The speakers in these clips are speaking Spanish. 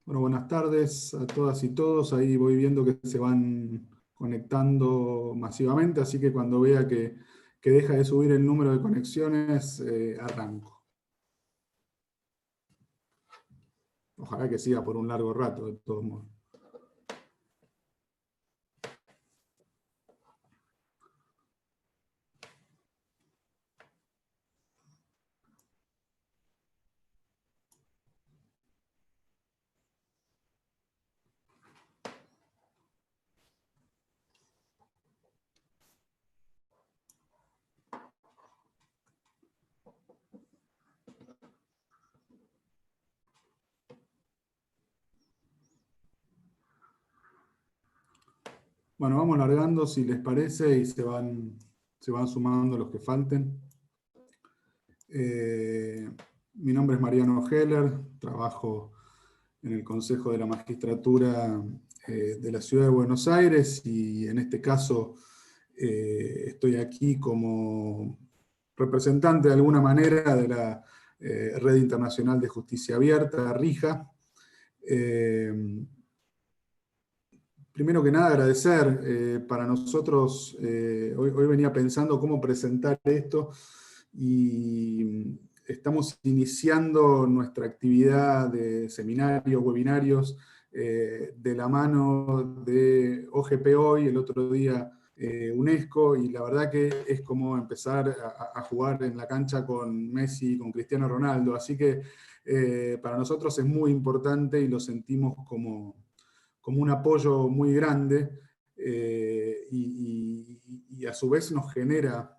Bueno, buenas tardes a todas y todos. Ahí voy viendo que se van conectando masivamente, así que cuando vea que deja de subir el número de conexiones, arranco. Ojalá que siga por un largo rato, de todos modos. Bueno, vamos largando si les parece y se van sumando los que falten. Mi nombre es Mariano Heller, trabajo en el Consejo de la Magistratura de la Ciudad de Buenos Aires y en este caso estoy aquí como representante de alguna manera de la Red Internacional de Justicia Abierta, RIJA. Primero que nada agradecer, para nosotros, hoy venía pensando cómo presentar esto y estamos iniciando nuestra actividad de seminarios, webinarios, de la mano de OGP Hoy, el otro día UNESCO, y la verdad que es como empezar a jugar en la cancha con Messi y con Cristiano Ronaldo, así que para nosotros es muy importante y lo sentimos como un apoyo muy grande y a su vez nos genera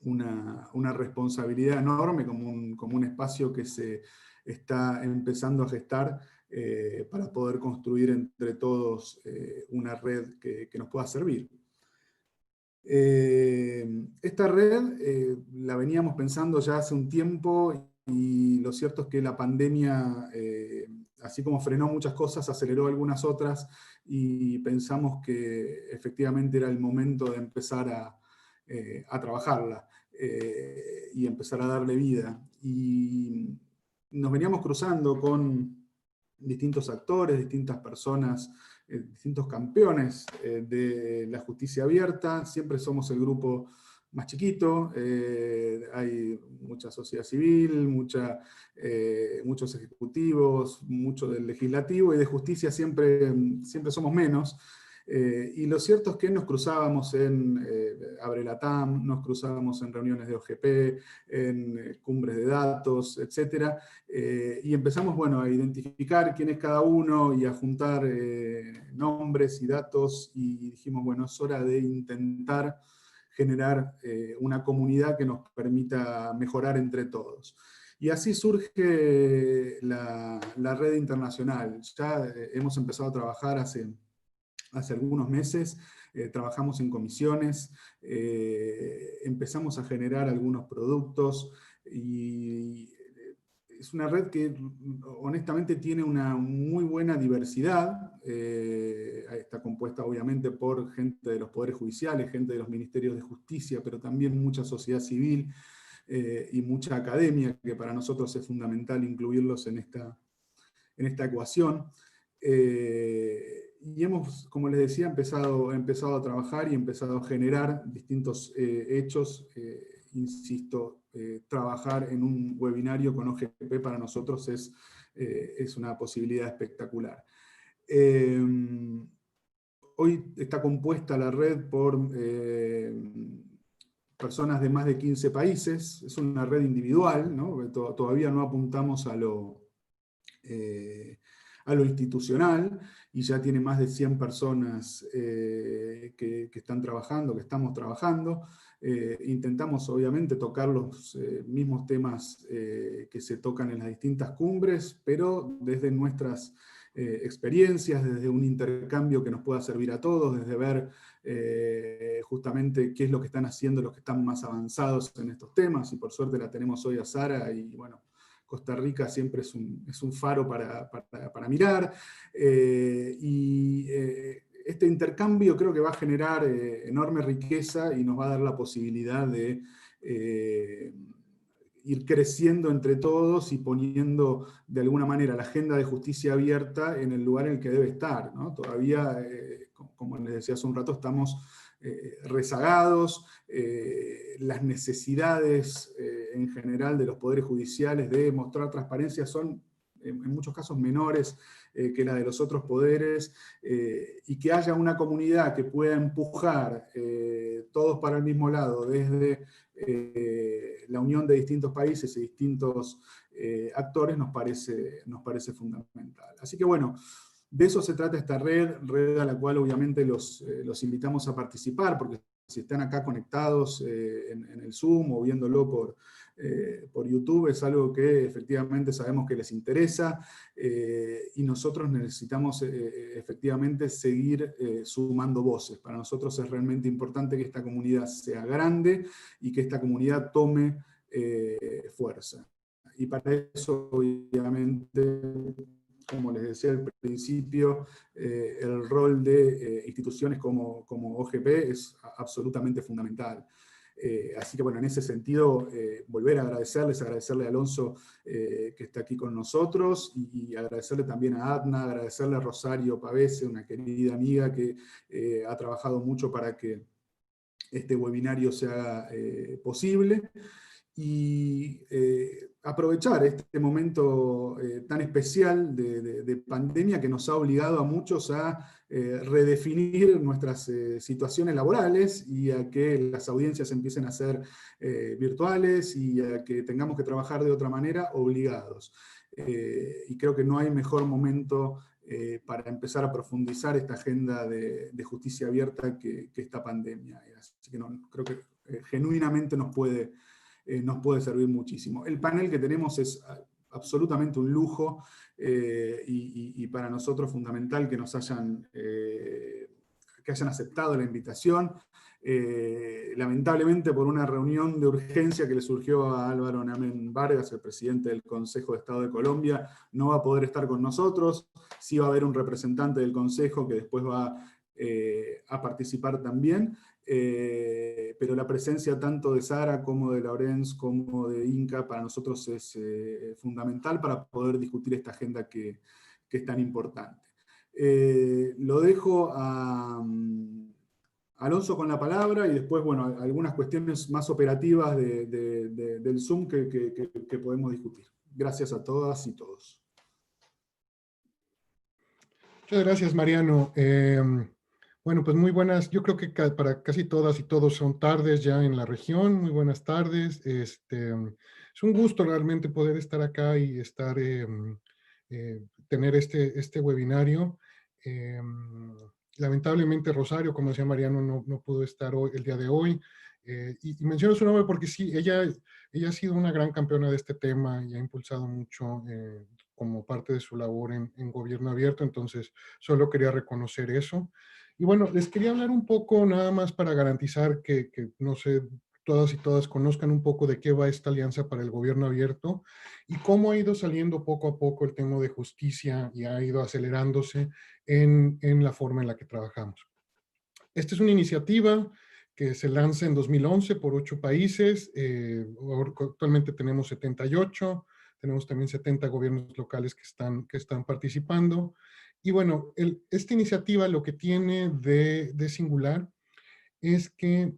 una responsabilidad enorme como un espacio que se está empezando a gestar para poder construir entre todos una red que nos pueda servir. Esta red la veníamos pensando ya hace un tiempo y lo cierto es que la pandemia, así como frenó muchas cosas, aceleró algunas otras y pensamos que efectivamente era el momento de empezar a trabajarla y empezar a darle vida. Y nos veníamos cruzando con distintos actores, distintas personas, distintos campeones de la justicia abierta. Siempre somos el grupo más chiquito, hay mucha sociedad civil, muchos ejecutivos, mucho del legislativo, y de justicia siempre somos menos. Y lo cierto es que nos cruzábamos en Abre-Latam, nos cruzábamos en reuniones de OGP, en cumbres de datos, etc. Y empezamos, bueno, a identificar quién es cada uno y a juntar nombres y datos, y dijimos, bueno, es hora de intentar generar una comunidad que nos permita mejorar entre todos. Y así surge la red internacional. Ya hemos empezado a trabajar hace algunos meses, trabajamos en comisiones, empezamos a generar algunos productos y es una red que honestamente tiene una muy buena diversidad. Está compuesta obviamente por gente de los poderes judiciales, gente de los ministerios de justicia, pero también mucha sociedad civil y mucha academia, que para nosotros es fundamental incluirlos en esta ecuación. Y hemos, como les decía, empezado a trabajar y empezado a generar distintos hechos. Insisto, trabajar en un webinario con OGP para nosotros es una posibilidad espectacular. Hoy está compuesta la red por personas de más de 15 países. Es una red individual, ¿no? Todavía no apuntamos a lo institucional, y ya tiene más de 100 personas que están trabajando, que estamos trabajando. Intentamos obviamente tocar los mismos temas que se tocan en las distintas cumbres, pero desde nuestras experiencias, desde un intercambio que nos pueda servir a todos, desde ver justamente qué es lo que están haciendo los que están más avanzados en estos temas, y por suerte la tenemos hoy a Sara, y bueno, Costa Rica siempre es un faro para mirar, este intercambio creo que va a generar enorme riqueza y nos va a dar la posibilidad de ir creciendo entre todos y poniendo de alguna manera la agenda de justicia abierta en el lugar en el que debe estar, ¿no? Todavía, como les decía hace un rato, estamos rezagados, las necesidades en general de los poderes judiciales de mostrar transparencia son en muchos casos menores que la de los otros poderes, y que haya una comunidad que pueda empujar todos para el mismo lado desde la unión de distintos países y distintos actores nos parece fundamental. Así que bueno, de eso se trata esta red a la cual obviamente los invitamos a participar, porque si están acá conectados en el Zoom o viéndolo por YouTube, es algo que efectivamente sabemos que les interesa, y nosotros necesitamos efectivamente seguir sumando voces. Para nosotros es realmente importante que esta comunidad sea grande y que esta comunidad tome fuerza. Y para eso, obviamente, como les decía al principio, el rol de instituciones como OGP es absolutamente fundamental. Así que bueno, en ese sentido, volver a agradecerle a Alonso que está aquí con nosotros, y agradecerle también a Adna, agradecerle a Rosario Pavese, una querida amiga que ha trabajado mucho para que este webinario se haga posible. Y aprovechar este momento tan especial de pandemia que nos ha obligado a muchos a redefinir nuestras situaciones laborales y a que las audiencias empiecen a ser virtuales y a que tengamos que trabajar de otra manera obligados. Y creo que no hay mejor momento para empezar a profundizar esta agenda de justicia abierta que esta pandemia. Así que creo que genuinamente nos puede servir muchísimo. El panel que tenemos es absolutamente un lujo, y para nosotros fundamental que que hayan aceptado la invitación. Lamentablemente por una reunión de urgencia que le surgió a Álvaro Namen Vargas, el presidente del Consejo de Estado de Colombia, no va a poder estar con nosotros. Sí va a haber un representante del Consejo que después va a participar también. Pero la presencia tanto de Sara como de Laurence como de Inca para nosotros es fundamental para poder discutir esta agenda que es tan importante. Lo dejo a Alonso con la palabra y después, bueno, algunas cuestiones más operativas del Zoom que podemos discutir. Gracias a todas y todos. Muchas gracias, Mariano. Bueno, pues muy buenas, yo creo que para casi todas y todos son tardes ya en la región. Muy buenas tardes. Es un gusto realmente poder estar acá y tener este webinario. Lamentablemente Rosario, como decía Mariano, no pudo estar el día de hoy. Y menciono su nombre porque sí, ella ha sido una gran campeona de este tema y ha impulsado mucho como parte de su labor en Gobierno Abierto, entonces solo quería reconocer eso. Y bueno, les quería hablar un poco nada más para garantizar que no sé, todas y todas conozcan un poco de qué va esta alianza para el Gobierno Abierto y cómo ha ido saliendo poco a poco el tema de justicia y ha ido acelerándose en la forma en la que trabajamos. Esta es una iniciativa que se lanza en 2011 por 8 países. Actualmente tenemos 78, tenemos también 70 gobiernos locales que están participando. Y bueno, esta iniciativa lo que tiene de singular es que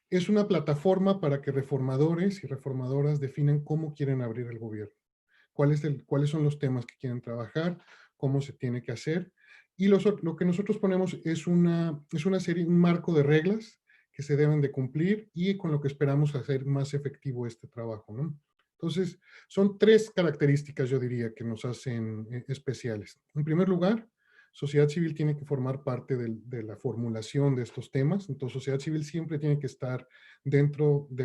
es una plataforma para que reformadores y reformadoras definan cómo quieren abrir el gobierno, cuáles son los temas que quieren trabajar, cómo se tiene que hacer. Y lo que nosotros ponemos es una serie, un marco de reglas que se deben de cumplir y con lo que esperamos hacer más efectivo este trabajo, ¿no? Entonces, son 3 características, yo diría, que nos hacen especiales. En primer lugar, sociedad civil tiene que formar parte de la formulación de estos temas. Entonces, sociedad civil siempre tiene que estar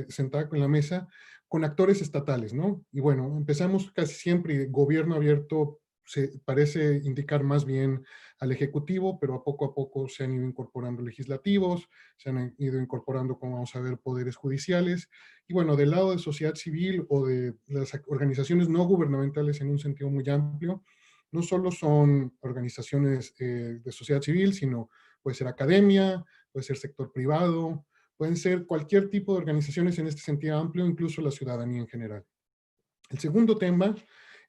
sentada en la mesa con actores estatales, ¿no? Y bueno, empezamos casi siempre, gobierno abierto se parece indicar más bien al Ejecutivo, pero a poco se han ido incorporando legislativos, se han ido incorporando, como vamos a ver, poderes judiciales. Y bueno, del lado de sociedad civil o de las organizaciones no gubernamentales en un sentido muy amplio, no solo son organizaciones de sociedad civil, sino puede ser academia, puede ser sector privado, pueden ser cualquier tipo de organizaciones en este sentido amplio, incluso la ciudadanía en general. El segundo tema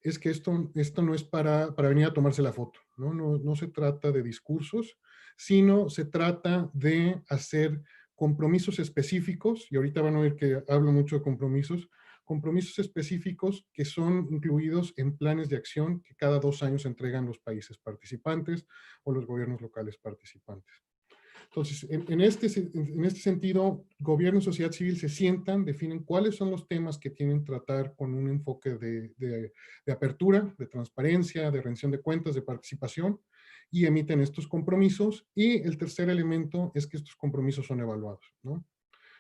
es que esto no es para venir a tomarse la foto, ¿no? No se trata de discursos, sino se trata de hacer compromisos específicos, y ahorita van a ver que hablo mucho de compromisos específicos que son incluidos en planes de acción que cada 2 años entregan los países participantes o los gobiernos locales participantes. Entonces, en este sentido, gobierno y sociedad civil se sientan, definen cuáles son los temas que tienen que tratar con un enfoque de apertura, de transparencia, de rendición de cuentas, de participación, y emiten estos compromisos. Y el tercer elemento es que estos compromisos son evaluados, ¿no?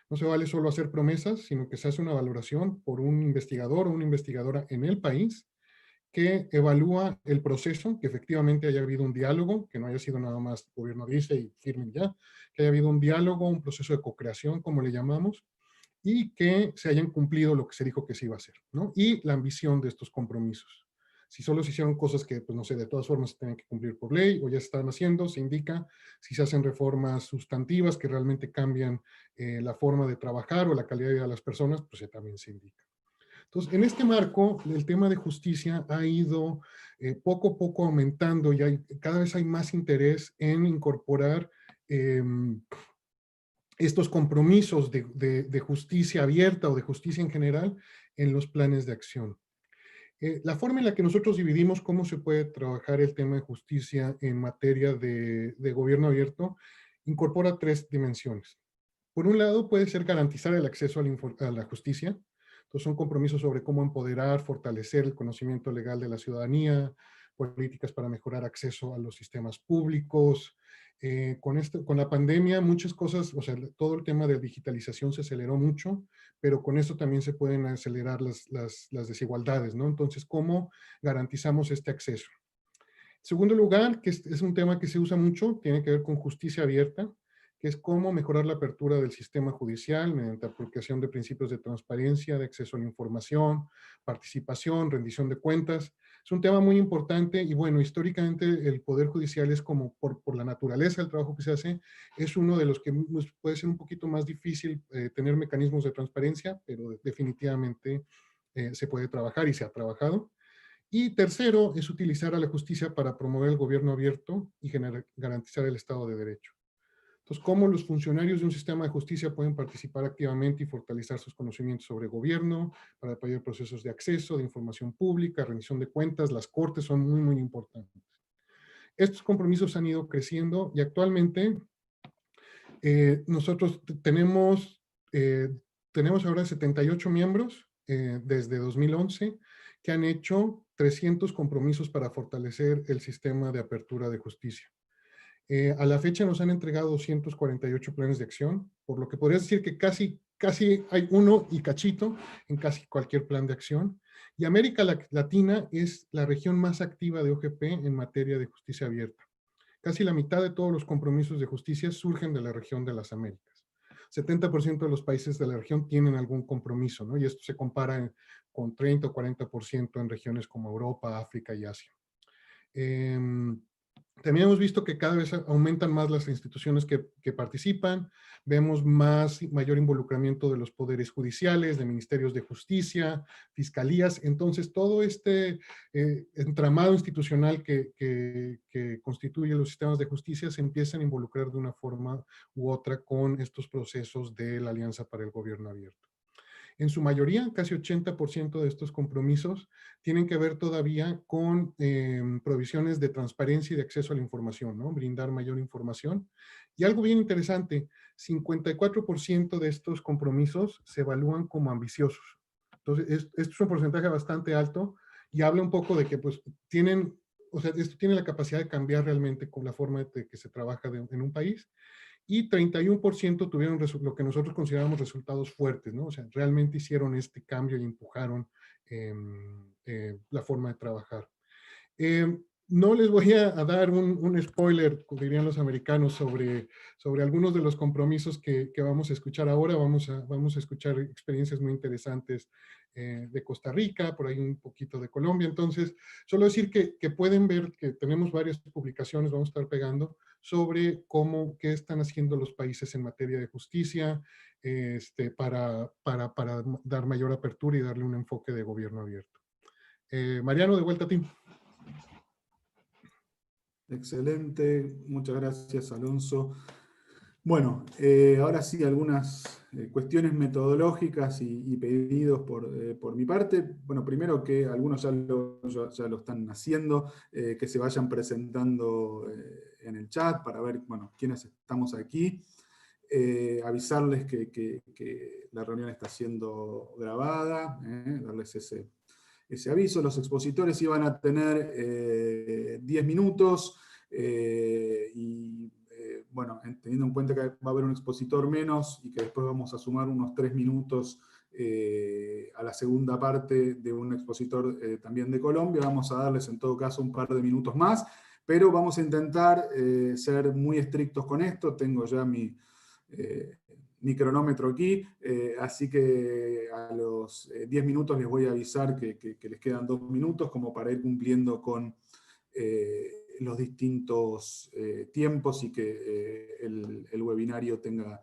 No se vale solo hacer promesas, sino que se hace una valoración por un investigador o una investigadora en el país que evalúa el proceso, que efectivamente haya habido un diálogo, que no haya sido nada más gobierno dice y firmen ya, que haya habido un diálogo, un proceso de co-creación, como le llamamos, y que se hayan cumplido lo que se dijo que se iba a hacer, ¿no? Y la ambición de estos compromisos. Si solo se hicieron cosas que, pues no sé, de todas formas se tienen que cumplir por ley o ya se están haciendo, se indica. Si se hacen reformas sustantivas que realmente cambian la forma de trabajar o la calidad de vida de las personas, pues también se indica. Entonces, en este marco, el tema de justicia ha ido poco a poco aumentando y cada vez hay más interés en incorporar eh, estos compromisos de justicia abierta o de justicia en general en los planes de acción. La forma en la que nosotros dividimos cómo se puede trabajar el tema de justicia en materia de gobierno abierto incorpora 3 dimensiones. Por un lado, puede ser garantizar el acceso a la justicia. Entonces, son compromisos sobre cómo empoderar, fortalecer el conocimiento legal de la ciudadanía, políticas para mejorar acceso a los sistemas públicos. Con la pandemia, muchas cosas, o sea, todo el tema de digitalización se aceleró mucho, pero con esto también se pueden acelerar las desigualdades, ¿no? Entonces, ¿cómo garantizamos este acceso? En segundo lugar, que es un tema que se usa mucho, tiene que ver con justicia abierta, que es cómo mejorar la apertura del sistema judicial mediante aplicación de principios de transparencia, de acceso a la información, participación, rendición de cuentas. Es un tema muy importante y bueno, históricamente el Poder Judicial es como por la naturaleza del trabajo que se hace, es uno de los que puede ser un poquito más difícil tener mecanismos de transparencia, pero definitivamente se puede trabajar y se ha trabajado. Y tercero, es utilizar a la justicia para promover el gobierno abierto y garantizar el Estado de Derecho. Entonces, ¿cómo los funcionarios de un sistema de justicia pueden participar activamente y fortalecer sus conocimientos sobre gobierno, para apoyar procesos de acceso, de información pública, rendición de cuentas? Las cortes son muy, muy importantes. Estos compromisos han ido creciendo y actualmente nosotros tenemos ahora 78 miembros desde 2011 que han hecho 300 compromisos para fortalecer el sistema de apertura de justicia. A la fecha nos han entregado 248 planes de acción, por lo que podrías decir que casi hay uno y cachito en casi cualquier plan de acción. Y América Latina es la región más activa de OGP en materia de justicia abierta. Casi la mitad de todos los compromisos de justicia surgen de la región de las Américas. 70% de los países de la región tienen algún compromiso, ¿no? Y esto se compara con 30 o 40% en regiones como Europa, África y Asia. También hemos visto que cada vez aumentan más las instituciones que participan, vemos mayor involucramiento de los poderes judiciales, de ministerios de justicia, fiscalías. Entonces, todo este entramado institucional que constituye los sistemas de justicia se empiezan a involucrar de una forma u otra con estos procesos de la Alianza para el Gobierno Abierto. En su mayoría, casi 80% de estos compromisos tienen que ver todavía con provisiones de transparencia y de acceso a la información, ¿no? Brindar mayor información. Y algo bien interesante, 54% de estos compromisos se evalúan como ambiciosos. Entonces, esto es un porcentaje bastante alto y habla un poco de que pues tienen, o sea, esto tiene la capacidad de cambiar realmente con la forma de que se trabaja en un país. Y 31% tuvieron lo que nosotros consideramos resultados fuertes, ¿no? O sea, realmente hicieron este cambio y empujaron la forma de trabajar. No les voy a dar un spoiler, como dirían los americanos, sobre algunos de los compromisos que vamos a escuchar ahora. Vamos a escuchar experiencias muy interesantes de Costa Rica, por ahí un poquito de Colombia. Entonces, solo decir que pueden ver que tenemos varias publicaciones, vamos a estar pegando, sobre qué están haciendo los países en materia de justicia, para dar mayor apertura y darle un enfoque de gobierno abierto. Mariano, de vuelta a ti. Excelente, muchas gracias, Alonso. Bueno, ahora sí, algunas cuestiones metodológicas y pedidos por mi parte. Bueno, primero que algunos ya lo están haciendo, que se vayan presentando en el chat para ver, bueno, quiénes estamos aquí. Avisarles que la reunión está siendo grabada, darles ese aviso. Los expositores iban a tener 10 minutos y bueno, teniendo en cuenta que va a haber un expositor menos y que después vamos a sumar unos 3 minutos a la segunda parte de un expositor también de Colombia, vamos a darles en todo caso un par de minutos más, pero vamos a intentar ser muy estrictos con esto. Tengo ya mi cronómetro aquí, así que a los 10 minutos les voy a avisar que les quedan 2 minutos como para ir cumpliendo con los distintos tiempos y que el webinario tenga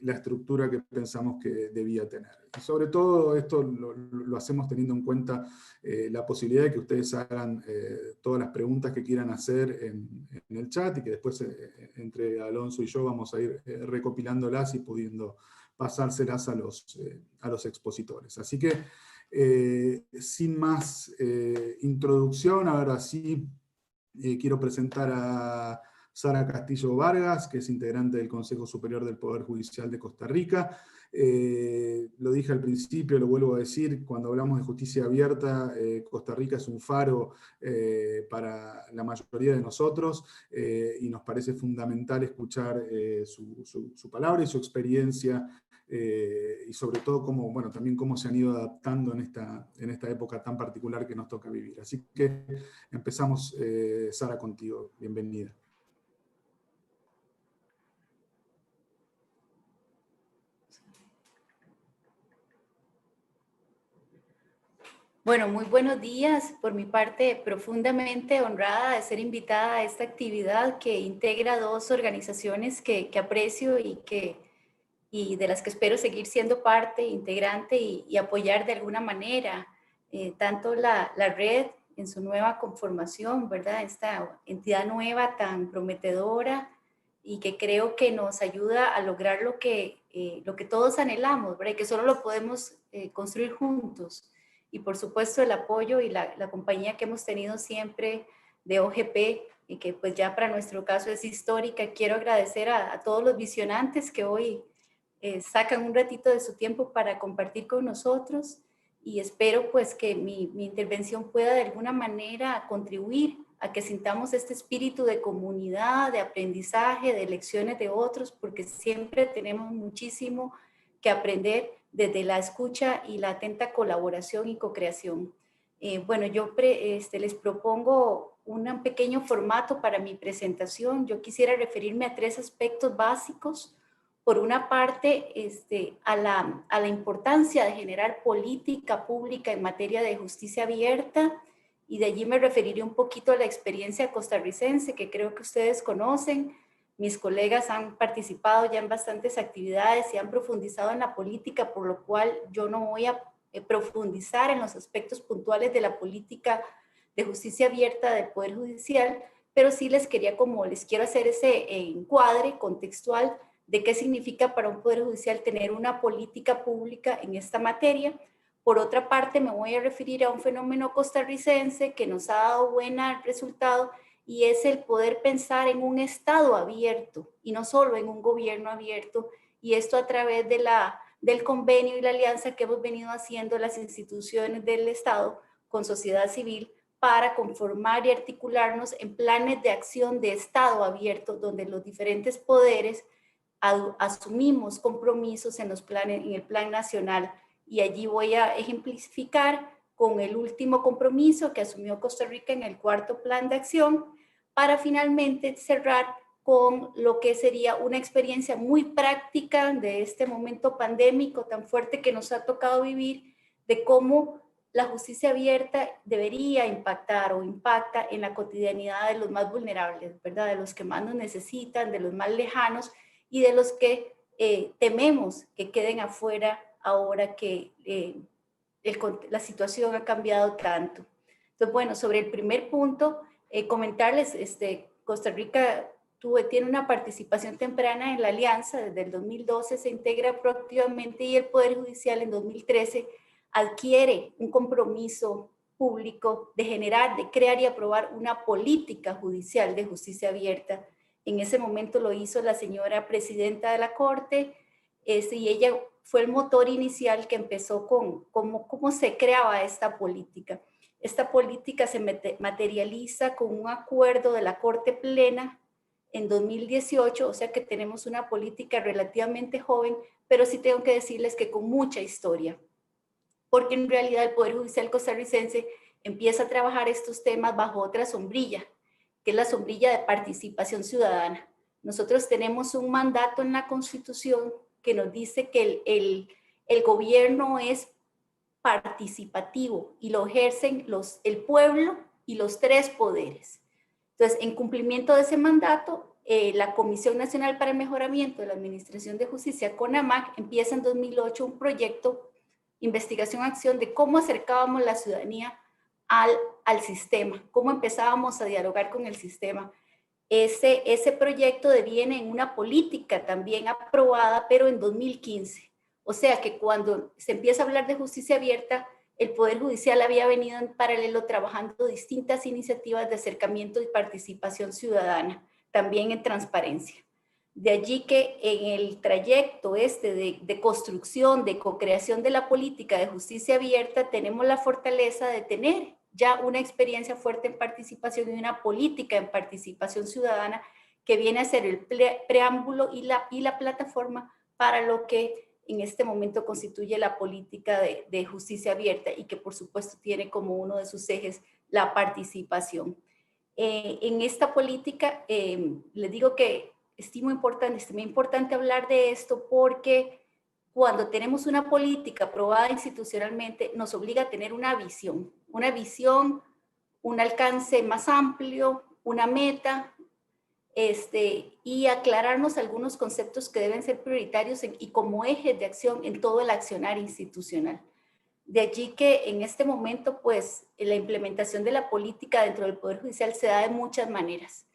la estructura que pensamos que debía tener. Y sobre todo esto lo hacemos teniendo en cuenta la posibilidad de que ustedes hagan todas las preguntas que quieran hacer en el chat y que después entre Alonso y yo vamos a ir recopilándolas y pudiendo pasárselas a los expositores. Así que sin más introducción, ahora sí quiero presentar a Sara Castillo Vargas, que es integrante del Consejo Superior del Poder Judicial de Costa Rica. Lo dije al principio, lo vuelvo a decir, cuando hablamos de justicia abierta, Costa Rica es un faro para la mayoría de nosotros y nos parece fundamental escuchar su palabra y su experiencia y sobre todo cómo, bueno, también cómo se han ido adaptando en esta época tan particular que nos toca vivir. Así que empezamos, Sara, contigo. Bienvenida. Bueno, muy buenos días. Por mi parte, profundamente honrada de ser invitada a esta actividad que integra dos organizaciones que aprecio y de las que espero seguir siendo parte, integrante y apoyar de alguna manera. Tanto la red en su nueva conformación, ¿verdad? Esta entidad nueva tan prometedora y que creo que nos ayuda a lograr lo que todos anhelamos, ¿verdad? Y que solo lo podemos construir juntos. Y por supuesto el apoyo y la compañía que hemos tenido siempre de OGP y que pues ya para nuestro caso es histórica. Quiero agradecer a todos los visionantes que hoy sacan un ratito de su tiempo para compartir con nosotros y espero pues que mi intervención pueda de alguna manera contribuir a que sintamos este espíritu de comunidad, de aprendizaje, de lecciones de otros, porque siempre tenemos muchísimo que aprender desde la escucha y la atenta colaboración y co-creación. Bueno, yo les propongo un pequeño formato para mi presentación. Yo quisiera referirme a 3 aspectos básicos. Por una parte, a la importancia de generar política pública en materia de justicia abierta, y de allí me referiré un poquito a la experiencia costarricense, que creo que ustedes conocen. Mis colegas han participado ya en bastantes actividades y han profundizado en la política, por lo cual yo no voy a profundizar en los aspectos puntuales de la política de justicia abierta del Poder Judicial, pero sí les quiero hacer ese encuadre contextual de qué significa para un Poder Judicial tener una política pública en esta materia. Por otra parte, me voy a referir a un fenómeno costarricense que nos ha dado buen resultado y es el poder pensar en un Estado abierto y no solo en un gobierno abierto, y esto a través del convenio y la alianza que hemos venido haciendo las instituciones del Estado con sociedad civil para conformar y articularnos en planes de acción de Estado abierto, donde los diferentes poderes asumimos compromisos en el plan nacional, y allí voy a ejemplificar con el último compromiso que asumió Costa Rica en el 4º plan de acción, para finalmente cerrar con lo que sería una experiencia muy práctica de este momento pandémico tan fuerte que nos ha tocado vivir, de cómo la justicia abierta debería impactar o impacta en la cotidianidad de los más vulnerables, ¿verdad? De los que más nos necesitan, de los más lejanos y de los que tememos que queden afuera ahora que la situación ha cambiado tanto. Entonces, bueno, sobre el primer punto, comentarles, Costa Rica tiene una participación temprana en la alianza, desde el 2012 se integra proactivamente y el Poder Judicial en 2013 adquiere un compromiso público de generar, de crear y aprobar una política judicial de justicia abierta. En ese momento lo hizo la señora presidenta de la Corte, y ella fue el motor inicial que empezó con cómo se creaba esta política. Esta política se materializa con un acuerdo de la Corte Plena en 2018, o sea que tenemos una política relativamente joven, pero sí tengo que decirles que con mucha historia, porque en realidad el Poder Judicial costarricense empieza a trabajar estos temas bajo otra sombrilla, que es la sombrilla de participación ciudadana. Nosotros tenemos un mandato en la Constitución que nos dice que el gobierno es participativo y lo ejercen el pueblo y los tres poderes. Entonces, en cumplimiento de ese mandato, la Comisión Nacional para el Mejoramiento de la Administración de Justicia, CONAMAC, empieza en 2008 un proyecto, investigación-acción, de cómo acercábamos la ciudadanía al sistema, cómo empezábamos a dialogar con el sistema. Ese proyecto deviene en una política también aprobada, pero en 2015. O sea que cuando se empieza a hablar de justicia abierta, el Poder Judicial había venido en paralelo trabajando distintas iniciativas de acercamiento y participación ciudadana, también en transparencia. De allí que en el trayecto de construcción, de co-creación de la política de justicia abierta, tenemos la fortaleza de tener ya una experiencia fuerte en participación y una política en participación ciudadana que viene a ser el preámbulo y la plataforma para lo que en este momento constituye la política de justicia abierta y que por supuesto tiene como uno de sus ejes la participación. En esta política, les digo que es muy importante hablar de esto porque cuando tenemos una política aprobada institucionalmente nos obliga a tener una visión, un alcance más amplio, una meta, y aclararnos algunos conceptos que deben ser prioritarios y como ejes de acción en todo el accionar institucional. De allí que en este momento, pues, la implementación de la política dentro del Poder Judicial se da de muchas maneras.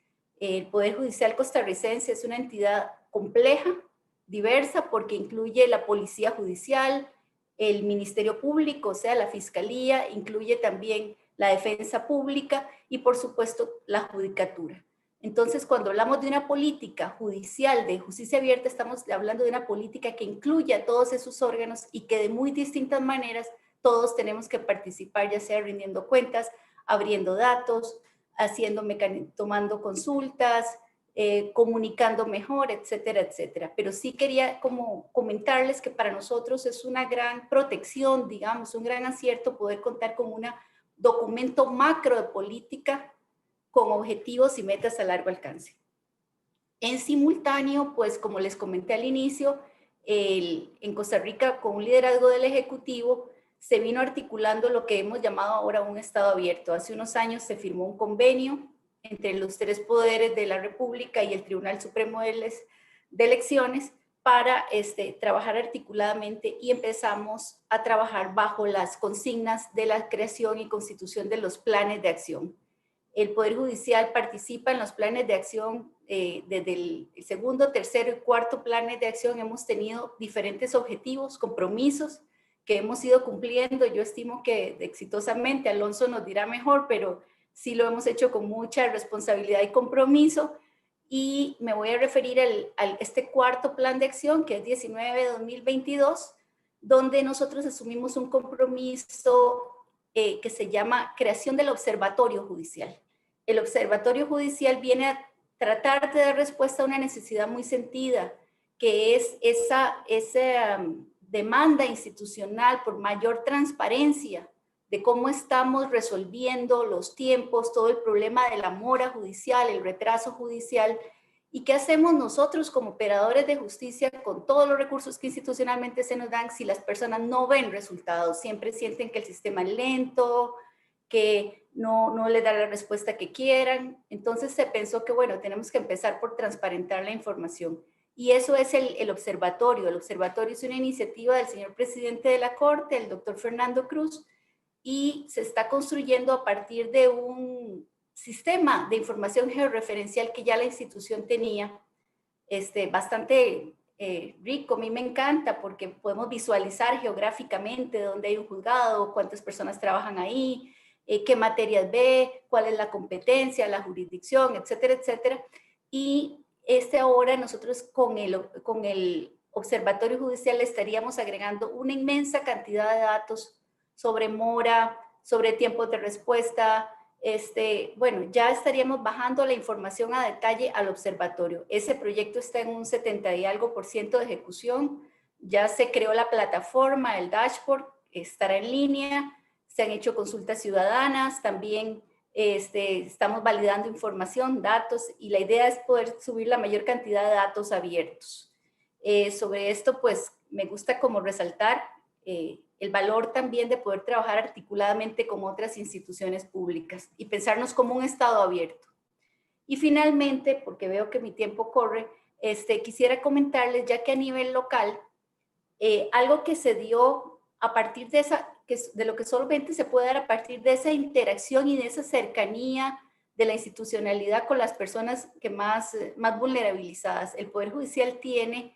El Poder Judicial costarricense es una entidad compleja, diversa, porque incluye la Policía Judicial, el Ministerio Público, o sea, la Fiscalía, incluye también la Defensa Pública y, por supuesto, la Judicatura. Entonces, cuando hablamos de una política judicial de justicia abierta, estamos hablando de una política que incluye a todos esos órganos y que de muy distintas maneras todos tenemos que participar, ya sea rindiendo cuentas, abriendo datos, tomando consultas, comunicando mejor, etcétera, etcétera. Pero sí quería como comentarles que para nosotros es una gran protección, digamos, un gran acierto poder contar con un documento macro de política con objetivos y metas a largo alcance. En simultáneo, pues como les comenté al inicio, en Costa Rica, con un liderazgo del Ejecutivo, se vino articulando lo que hemos llamado ahora un Estado abierto. Hace unos años se firmó un convenio entre los tres poderes de la República y el Tribunal Supremo de Elecciones para trabajar articuladamente y empezamos a trabajar bajo las consignas de la creación y constitución de los planes de acción. El Poder Judicial participa en los planes de acción. Desde el segundo, tercero y cuarto planes de acción hemos tenido diferentes objetivos, compromisos que hemos ido cumpliendo. Yo estimo que exitosamente, Alonso nos dirá mejor, pero sí lo hemos hecho con mucha responsabilidad y compromiso. Y me voy a referir a este cuarto plan de acción, que es 19-2022, donde nosotros asumimos un compromiso que se llama creación del Observatorio Judicial. El Observatorio Judicial viene a tratar de dar respuesta a una necesidad muy sentida, que es esa demanda institucional por mayor transparencia de cómo estamos resolviendo los tiempos, todo el problema de la mora judicial, el retraso judicial, y qué hacemos nosotros como operadores de justicia con todos los recursos que institucionalmente se nos dan si las personas no ven resultados, siempre sienten que el sistema es lento, que no le da la respuesta que quieran. Entonces se pensó que, bueno, tenemos que empezar por transparentar la información. y eso es el observatorio. El observatorio es una iniciativa del señor presidente de la Corte, el doctor Fernando Cruz, y se está construyendo a partir de un sistema de información georreferencial que ya la institución tenía, bastante rico. A mí me encanta porque podemos visualizar geográficamente dónde hay un juzgado, cuántas personas trabajan ahí, qué materias ve, cuál es la competencia, la jurisdicción, etcétera, etcétera. Y ahora nosotros con el Observatorio Judicial estaríamos agregando una inmensa cantidad de datos sobre mora, sobre tiempos de respuesta. Bueno, ya estaríamos bajando la información a detalle al observatorio. Ese proyecto está en un 70 y algo % de ejecución. Ya se creó la plataforma, el dashboard, estará en línea. Se han hecho consultas ciudadanas, también estamos validando información, datos, y la idea es poder subir la mayor cantidad de datos abiertos. Sobre esto, pues, me gusta como resaltar el valor también de poder trabajar articuladamente con otras instituciones públicas y pensarnos como un Estado abierto. Y finalmente, porque veo que mi tiempo corre, quisiera comentarles, ya que a nivel local, algo que se dio a partir de de lo que solamente se puede dar a partir de esa interacción y de esa cercanía de la institucionalidad con las personas que más vulnerabilizadas. El Poder Judicial tiene,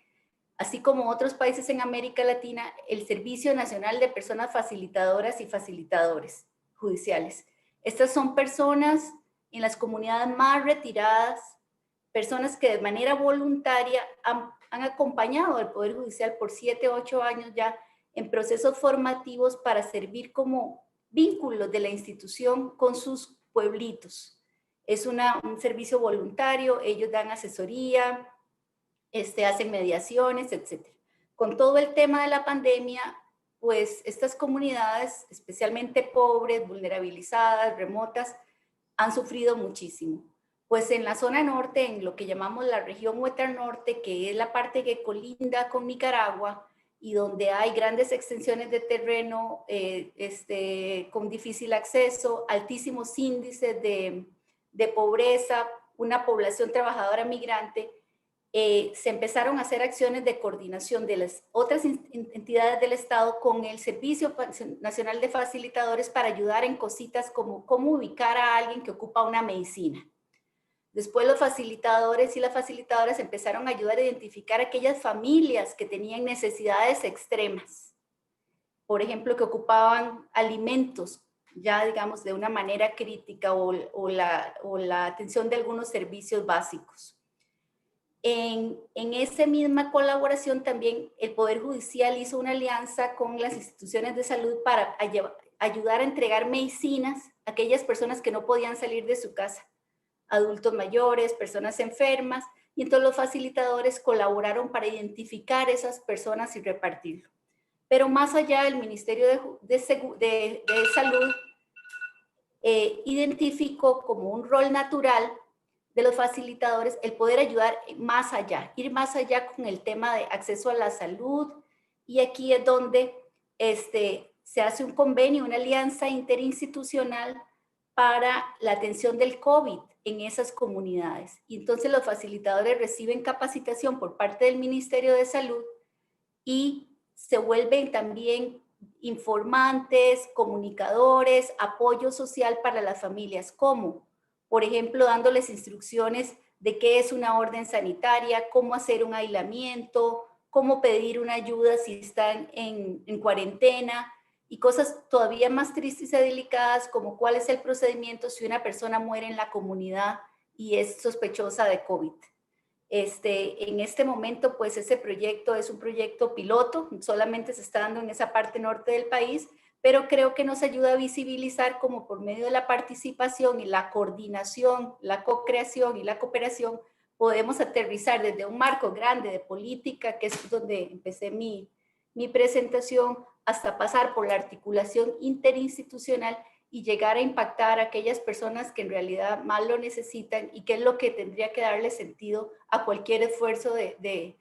así como otros países en América Latina, el Servicio Nacional de Personas Facilitadoras y Facilitadores Judiciales. Estas son personas en las comunidades más retiradas, personas que de manera voluntaria han acompañado al Poder Judicial por 7 u 8 años ya en procesos formativos para servir como vínculos de la institución con sus pueblitos. Es un servicio voluntario, ellos dan asesoría, hacen mediaciones, etc. Con todo el tema de la pandemia, pues estas comunidades, especialmente pobres, vulnerabilizadas, remotas, han sufrido muchísimo. Pues en la zona norte, en lo que llamamos la región Huetar Norte, que es la parte que colinda con Nicaragua y donde hay grandes extensiones de terreno con difícil acceso, altísimos índices de pobreza, una población trabajadora migrante, se empezaron a hacer acciones de coordinación de las otras entidades del Estado con el Servicio Nacional de Facilitadores para ayudar en cositas como cómo ubicar a alguien que ocupa una medicina. Después los facilitadores y las facilitadoras empezaron a ayudar a identificar aquellas familias que tenían necesidades extremas. Por ejemplo, que ocupaban alimentos, ya digamos de una manera crítica, o la atención de algunos servicios básicos. En esa misma colaboración también el Poder Judicial hizo una alianza con las instituciones de salud para ayudar a entregar medicinas a aquellas personas que no podían salir de su casa, adultos mayores, personas enfermas, y entonces los facilitadores colaboraron para identificar esas personas y repartirlo. Pero más allá, el Ministerio de Salud identificó como un rol natural de los facilitadores el poder ayudar más allá, ir más allá con el tema de acceso a la salud, y aquí es donde se hace un convenio, una alianza interinstitucional para la atención del COVID en esas comunidades. Y entonces los facilitadores reciben capacitación por parte del Ministerio de Salud y se vuelven también informantes, comunicadores, apoyo social para las familias. ¿Cómo? Por ejemplo, dándoles instrucciones de qué es una orden sanitaria, cómo hacer un aislamiento, cómo pedir una ayuda si están en cuarentena, y cosas todavía más tristes y delicadas como cuál es el procedimiento si una persona muere en la comunidad y es sospechosa de COVID. En este momento, pues ese proyecto es un proyecto piloto, solamente se está dando en esa parte norte del país, pero creo que nos ayuda a visibilizar cómo por medio de la participación y la coordinación, la co-creación y la cooperación, podemos aterrizar desde un marco grande de política, que es donde empecé mi presentación, hasta pasar por la articulación interinstitucional y llegar a impactar a aquellas personas que en realidad más lo necesitan, y que es lo que tendría que darle sentido a cualquier esfuerzo de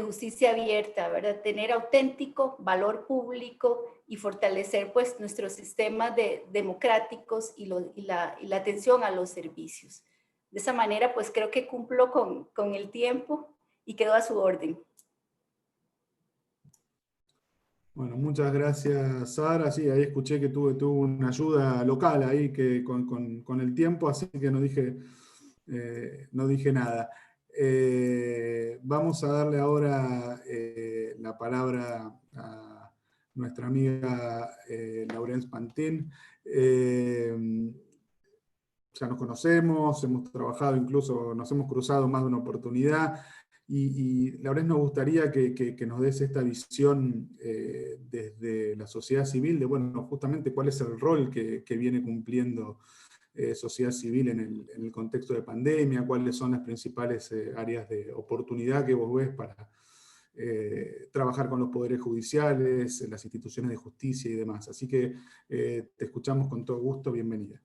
justicia abierta, ¿verdad? Tener auténtico valor público y fortalecer pues nuestros sistemas democráticos y la atención a los servicios. De esa manera pues creo que cumplo con el tiempo y quedo a su orden. Bueno, muchas gracias, Sara. Sí, ahí escuché que tuvo una ayuda local ahí que con el tiempo, así que no dije nada. Vamos a darle ahora la palabra a nuestra amiga Laurence Pantin. Ya nos conocemos, hemos trabajado, incluso nos hemos cruzado más de una oportunidad. Y Laurence, nos gustaría que nos des esta visión desde la sociedad civil, de, bueno, justamente cuál es el rol que viene cumpliendo sociedad civil en el contexto de pandemia, cuáles son las principales áreas de oportunidad que vos ves para trabajar con los poderes judiciales, las instituciones de justicia y demás. Así que te escuchamos con todo gusto, bienvenida.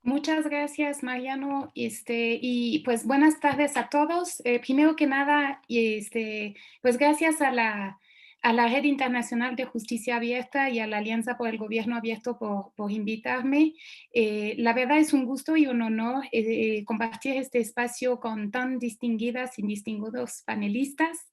Muchas gracias, Mariano. Y pues buenas tardes a todos. Primero que nada, pues gracias a la Red Internacional de Justicia Abierta y a la Alianza por el Gobierno Abierto por invitarme. La verdad es un gusto y un honor compartir este espacio con tan distinguidas y distinguidos panelistas.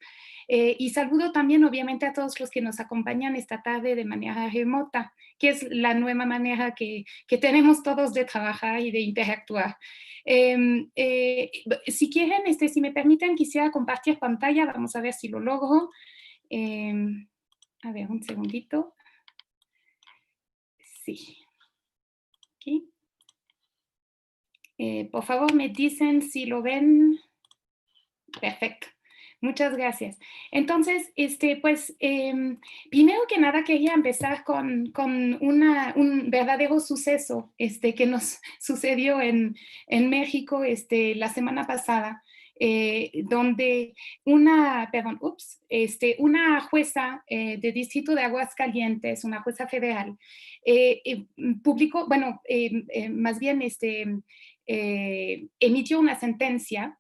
Y saludo también, obviamente, a todos los que nos acompañan esta tarde de manera remota, que es la nueva manera que tenemos todos de trabajar y de interactuar. Si quieren, si me permiten, quisiera compartir pantalla. Vamos a ver si lo logro. A ver, un segundito. Sí. Aquí. Por favor, me dicen si lo ven. Perfecto. Muchas gracias. Entonces, pues, primero que nada quería empezar con un verdadero suceso que nos sucedió en México la semana pasada, donde una jueza de Distrito de Aguascalientes, una jueza federal, publicó, bueno, más bien emitió una sentencia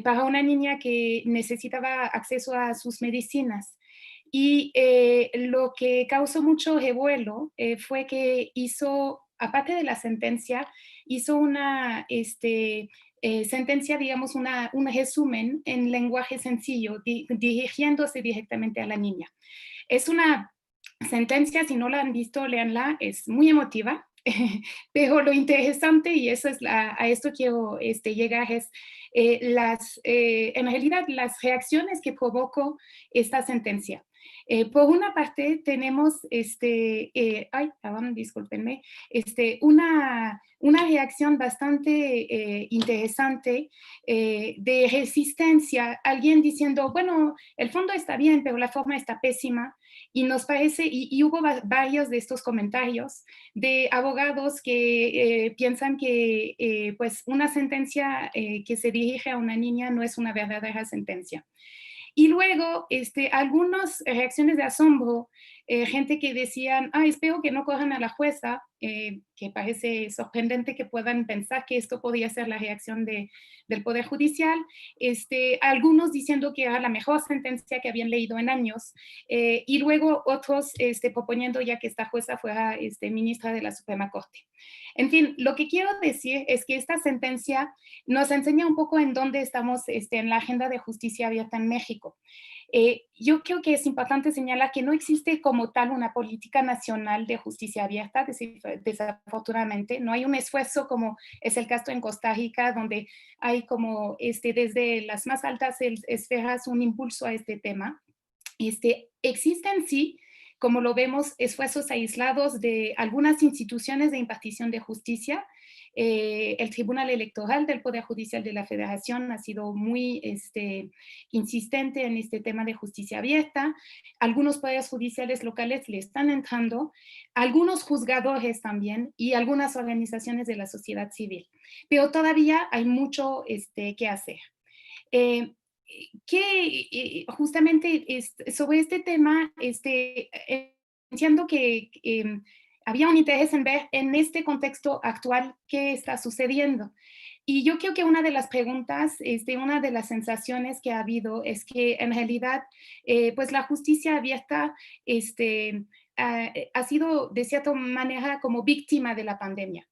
para una niña que necesitaba acceso a sus medicinas. Y lo que causó mucho revuelo fue que hizo, aparte de la sentencia, hizo una sentencia, digamos, un resumen en lenguaje sencillo, dirigiéndose directamente a la niña. Es una sentencia, si no la han visto, léanla, es muy emotiva. Pero lo interesante, y eso es a esto quiero llegar, es en realidad las reacciones que provocó esta sentencia. Por una parte tenemos, discúlpenme, una reacción bastante interesante de resistencia, alguien diciendo, bueno, el fondo está bien, pero la forma está pésima. Y nos parece, y hubo varios de estos comentarios de abogados que piensan que pues una sentencia que se dirige a una niña no es una verdadera sentencia. Y luego, algunas reacciones de asombro, gente que decían, espero que no corran a la jueza, que parece sorprendente que puedan pensar que esto podría ser la reacción del Poder Judicial, algunos diciendo que era la mejor sentencia que habían leído en años, y luego otros proponiendo ya que esta jueza fuera ministra de la Suprema Corte. En fin, lo que quiero decir es que esta sentencia nos enseña un poco en dónde estamos en la agenda de justicia abierta en México. Yo creo que es importante señalar que no existe como tal una política nacional de justicia abierta, desafortunadamente. No hay un esfuerzo como es el caso en Costa Rica, donde hay como desde las más altas esferas un impulso a este tema. Existen sí, como lo vemos, esfuerzos aislados de algunas instituciones de impartición de justicia. El Tribunal Electoral del Poder Judicial de la Federación ha sido muy insistente en este tema de justicia abierta. Algunos poderes judiciales locales le están entrando, algunos juzgadores también y algunas organizaciones de la sociedad civil. Pero todavía hay mucho que hacer. Que justamente sobre este tema, entiendo que había un interés en ver en este contexto actual qué está sucediendo. Y yo creo que una de las preguntas, una de las sensaciones que ha habido es que en realidad, pues la justicia abierta ha sido de cierta manera como víctima de la pandemia.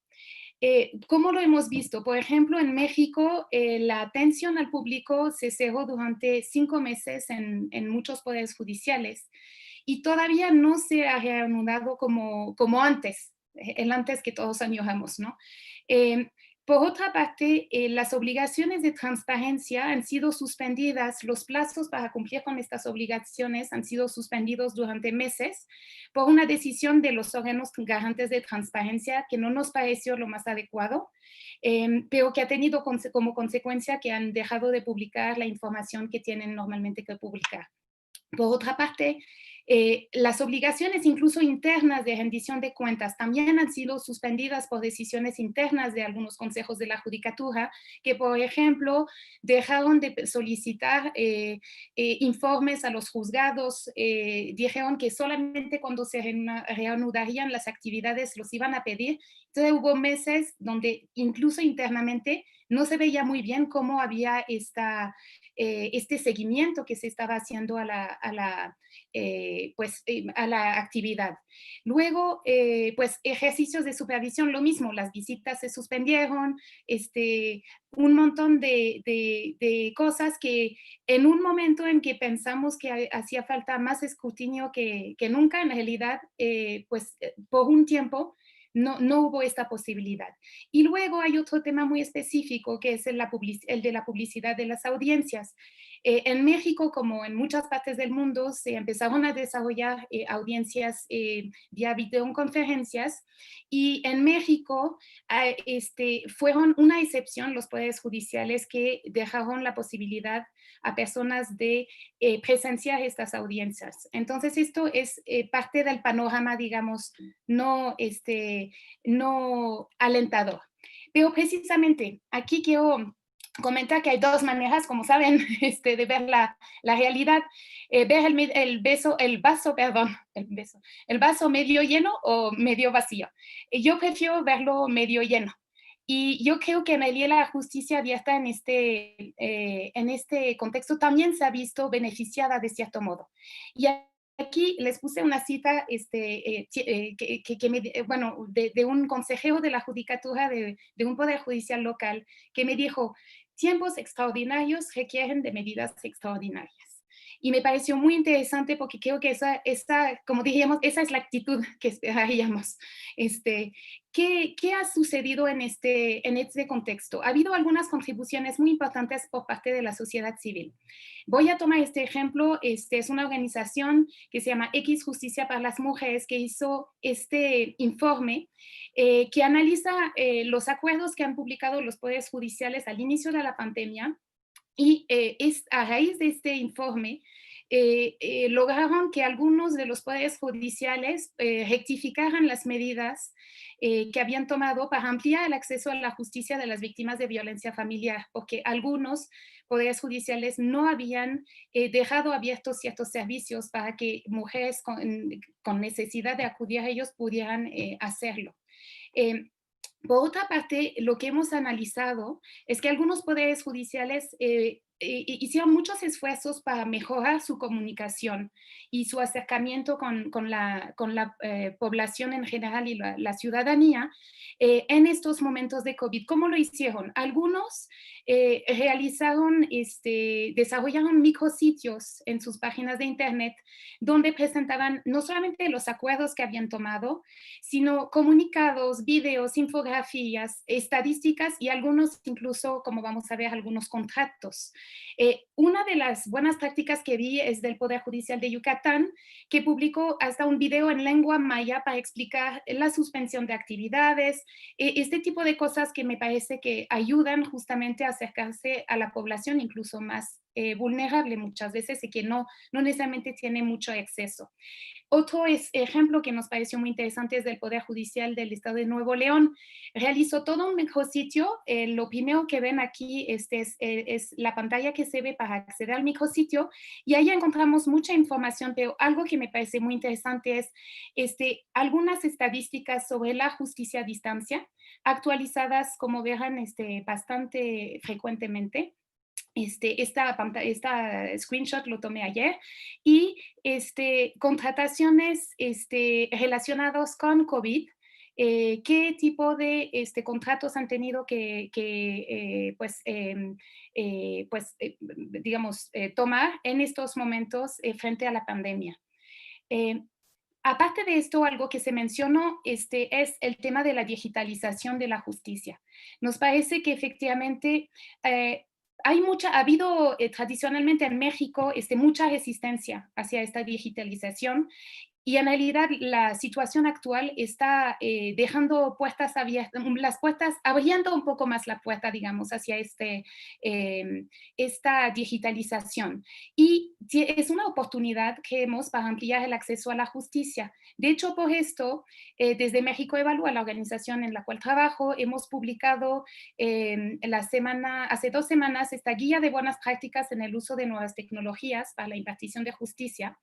¿Cómo lo hemos visto? Por ejemplo, en México, la atención al público se cerró durante 5 meses en muchos poderes judiciales y todavía no se ha reanudado como antes, el antes que todos añoramos, ¿no? Eh, por otra parte, las obligaciones de transparencia han sido suspendidas, los plazos para cumplir con estas obligaciones han sido suspendidos durante meses por una decisión de los órganos garantes de transparencia que no nos pareció lo más adecuado, pero que ha tenido como consecuencia que han dejado de publicar la información que tienen normalmente que publicar. Por otra parte, las obligaciones incluso internas de rendición de cuentas también han sido suspendidas por decisiones internas de algunos consejos de la judicatura que, por ejemplo, dejaron de solicitar informes a los juzgados, dijeron que solamente cuando se reanudarían las actividades los iban a pedir. Entonces hubo meses donde incluso internamente no se veía muy bien cómo había este seguimiento que se estaba haciendo a la actividad. Luego, pues ejercicios de supervisión, lo mismo, las visitas se suspendieron, un montón de cosas que en un momento en que pensamos que hacía falta más escrutinio que nunca, en realidad, por un tiempo, no hubo esta posibilidad. Y luego hay otro tema muy específico que es el de la publicidad de las audiencias. En México, como en muchas partes del mundo, se empezaron a desarrollar audiencias vía videoconferencias y en México fueron una excepción los poderes judiciales que dejaron la posibilidad a personas de presenciar estas audiencias. Entonces, esto es parte del panorama, digamos, no alentador. Pero precisamente aquí quiero comentar que hay dos maneras, como saben, de ver la realidad. Ver el vaso medio lleno o medio vacío. Yo prefiero verlo medio lleno. Y yo creo que en realidad la justicia abierta en este contexto también se ha visto beneficiada de cierto modo. Y aquí les puse una cita de un consejero de la judicatura de un poder judicial local que me dijo, tiempos extraordinarios requieren de medidas extraordinarias. Y me pareció muy interesante porque creo que esa como diríamos, esa es la actitud que esperaríamos. ¿Qué ha sucedido en este contexto? Ha habido algunas contribuciones muy importantes por parte de la sociedad civil. Voy a tomar este ejemplo. Es una organización que se llama X Justicia para las Mujeres que hizo este informe que analiza los acuerdos que han publicado los poderes judiciales al inicio de la pandemia y es a raíz de este informe lograron que algunos de los poderes judiciales rectificaran las medidas que habían tomado para ampliar el acceso a la justicia de las víctimas de violencia familiar, porque algunos poderes judiciales no habían dejado abiertos ciertos servicios para que mujeres con necesidad de acudir a ellos pudieran hacerlo. Por otra parte, lo que hemos analizado es que algunos poderes judiciales hicieron muchos esfuerzos para mejorar su comunicación y su acercamiento con la población en general y la ciudadanía en estos momentos de COVID. ¿Cómo lo hicieron? Algunos desarrollaron micrositios en sus páginas de internet donde presentaban no solamente los acuerdos que habían tomado, sino comunicados, videos, infografías, estadísticas y algunos incluso, como vamos a ver, algunos contratos. Una de las buenas prácticas que vi es del Poder Judicial de Yucatán, que publicó hasta un video en lengua maya para explicar la suspensión de actividades, este tipo de cosas que me parece que ayudan justamente a acercarse a la población incluso más vulnerable muchas veces y que no necesariamente tiene mucho acceso. Otro ejemplo que nos pareció muy interesante es del Poder Judicial del Estado de Nuevo León. Realizó todo un micrositio. Lo primero que ven aquí es la pantalla que se ve para acceder al micrositio y ahí encontramos mucha información, pero algo que me parece muy interesante es algunas estadísticas sobre la justicia a distancia, actualizadas, como verán, bastante frecuentemente. Esta screenshot lo tomé ayer y contrataciones relacionadas con COVID qué tipo de contratos han tenido digamos, tomar en estos momentos frente a la pandemia. Eh, Aparte de esto, algo que se mencionó es el tema de la digitalización de la justicia. Nos parece que efectivamente ha habido tradicionalmente en México mucha resistencia hacia esta digitalización y en realidad la situación actual está dejando puertas abiertas, las puertas, abriendo un poco más la puerta, digamos, hacia esta digitalización. Y es una oportunidad que hemos para ampliar el acceso a la justicia. De hecho, por esto, desde México Evalúa, la organización en la cual trabajo, hemos publicado hace 2 semanas esta guía de buenas prácticas en el uso de nuevas tecnologías para la impartición de justicia,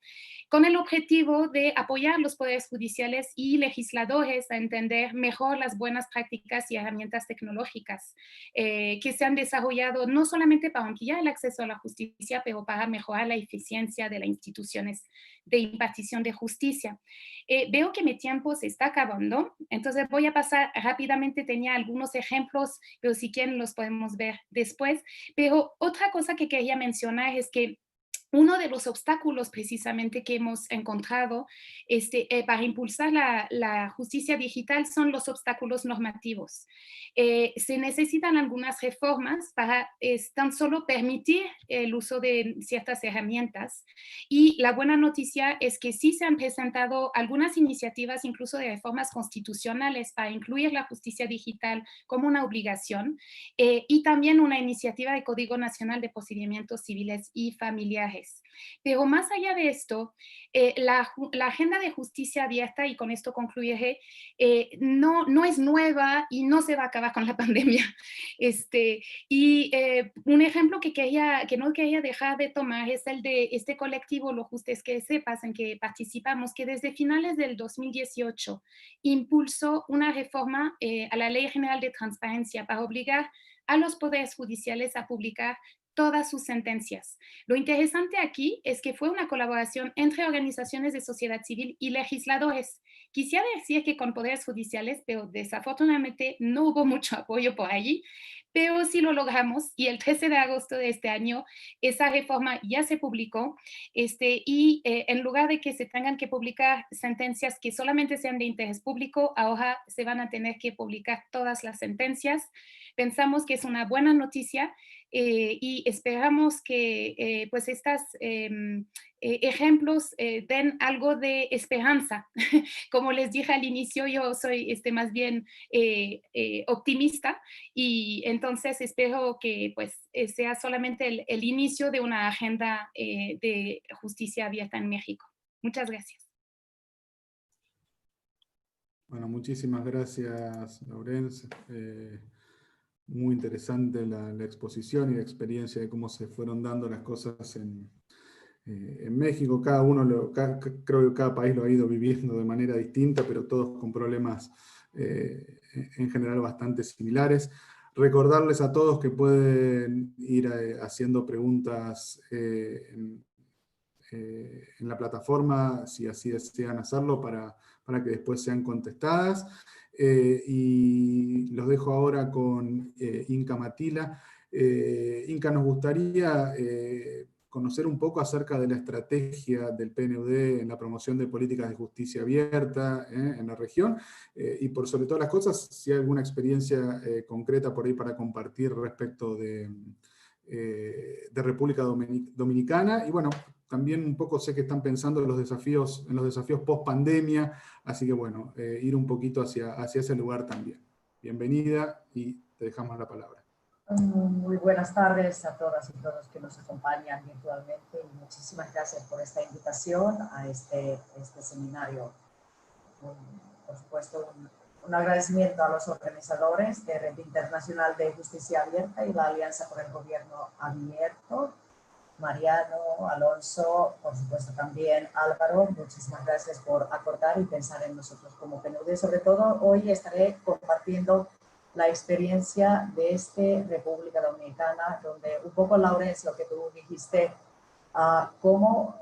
con el objetivo de apoyar a los poderes judiciales y legisladores a entender mejor las buenas prácticas y herramientas tecnológicas que se han desarrollado no solamente para ampliar el acceso a la justicia, pero para mejorar la eficiencia de las instituciones de impartición de justicia. Veo que mi tiempo se está acabando, entonces voy a pasar rápidamente, tenía algunos ejemplos, pero si quieren los podemos ver después. Pero otra cosa que quería mencionar es que uno de los obstáculos precisamente que hemos encontrado para impulsar la justicia digital son los obstáculos normativos. Se necesitan algunas reformas para tan solo permitir el uso de ciertas herramientas, y la buena noticia es que sí se han presentado algunas iniciativas, incluso de reformas constitucionales, para incluir la justicia digital como una obligación, y también una iniciativa de Código Nacional de Procedimientos Civiles y Familiares. Pero más allá de esto, la agenda de justicia abierta, y con esto concluiré, no es nueva y no se va a acabar con la pandemia. Un ejemplo que no quería dejar de tomar es el de este colectivo, Lo Justes que Sepas, en que participamos, que desde finales del 2018 impulsó una reforma a la Ley General de Transparencia para obligar a los poderes judiciales a publicar todas sus sentencias. Lo interesante aquí es que fue una colaboración entre organizaciones de sociedad civil y legisladores. Quisiera decir que con poderes judiciales, pero desafortunadamente no hubo mucho apoyo por allí, pero sí lo logramos, y el 13 de agosto de este año esa reforma ya se publicó, en lugar de que se tengan que publicar sentencias que solamente sean de interés público, ahora se van a tener que publicar todas las sentencias. Pensamos que es una buena noticia, y esperamos que pues estos ejemplos den algo de esperanza. Como les dije al inicio, yo soy más bien optimista, y entonces espero que pues sea solamente el inicio de una agenda de justicia abierta en México. Muchas gracias. Bueno, muchísimas gracias, Laurence. Muy interesante la exposición y la experiencia de cómo se fueron dando las cosas en México. Creo que cada país lo ha ido viviendo de manera distinta, pero todos con problemas en general bastante similares. Recordarles a todos que pueden ir haciendo preguntas en la plataforma, si así desean hacerlo, para que después sean contestadas. Y los dejo ahora con Inka Matila. Inka, nos gustaría conocer un poco acerca de la estrategia del PNUD en la promoción de políticas de justicia abierta en la región, y por sobre todas las cosas, si hay alguna experiencia concreta por ahí para compartir respecto de República Dominicana. Y bueno, también un poco sé que están pensando en los desafíos post pandemia, así que bueno, ir un poquito hacia ese lugar también. Bienvenida y te dejamos la palabra. Muy buenas tardes a todas y todos que nos acompañan virtualmente, y muchísimas gracias por esta invitación a este seminario. Por supuesto, un agradecimiento a los organizadores de Red Internacional de Justicia Abierta y la Alianza por el Gobierno Abierto, Mariano, Alonso, por supuesto también Álvaro. Muchísimas gracias por acordar y pensar en nosotros como PNUD. Sobre todo, hoy estaré compartiendo la experiencia de República Dominicana, donde un poco, Laurence, lo que tú dijiste, cómo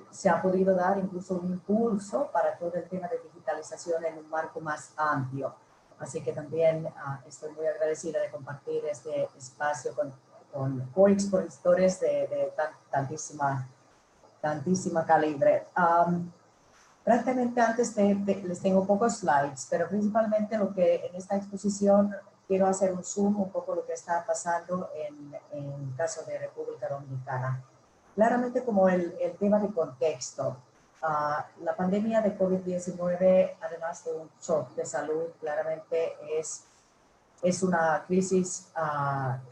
se ha podido dar incluso un impulso para todo el tema de digitalización en un marco más amplio. Así que también estoy muy agradecida de compartir este espacio con coexpositores de tantísima calibre. Prácticamente antes les tengo pocos slides, pero principalmente lo que en esta exposición quiero hacer un zoom un poco lo que está pasando en el caso de República Dominicana. Claramente como el tema de contexto, la pandemia de COVID-19, además de un shock de salud, claramente es una crisis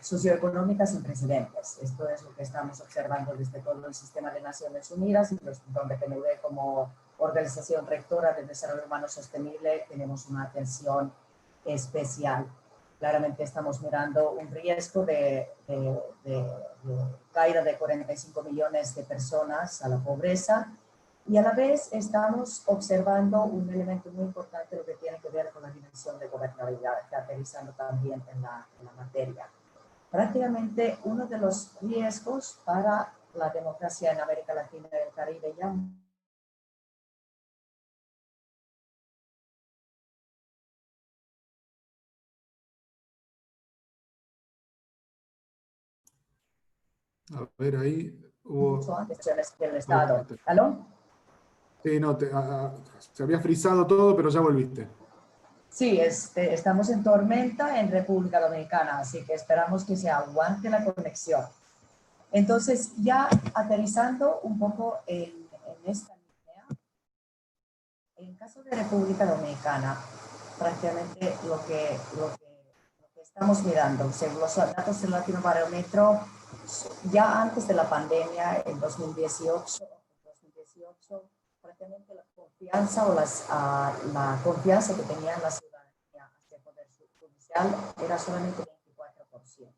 socioeconómica sin precedentes. Esto es lo que estamos observando desde todo el sistema de Naciones Unidas, donde PNUD como Organización Rectora del Desarrollo Humano Sostenible tenemos una atención especial. Claramente estamos mirando un riesgo de caída de 45 millones de personas a la pobreza, y a la vez estamos observando un elemento muy importante, lo que tiene que ver con la dimensión de gobernabilidad, aterrizando también en la materia. Prácticamente uno de los riesgos para la democracia en América Latina y el Caribe ya A ver, ahí hubo... mucho antes del Estado. ¿Aló? Sí, no, se había frizado todo, pero ya volviste. Sí, estamos en tormenta en República Dominicana, así que esperamos que se aguante la conexión. Entonces, ya aterrizando un poco en esta línea, en caso de República Dominicana, prácticamente lo que estamos mirando, según los datos del Latinobarómetro, ya antes de la pandemia, en 2018, prácticamente la confianza o la confianza que tenía la ciudadanía hacia el Poder Judicial era solamente 24%.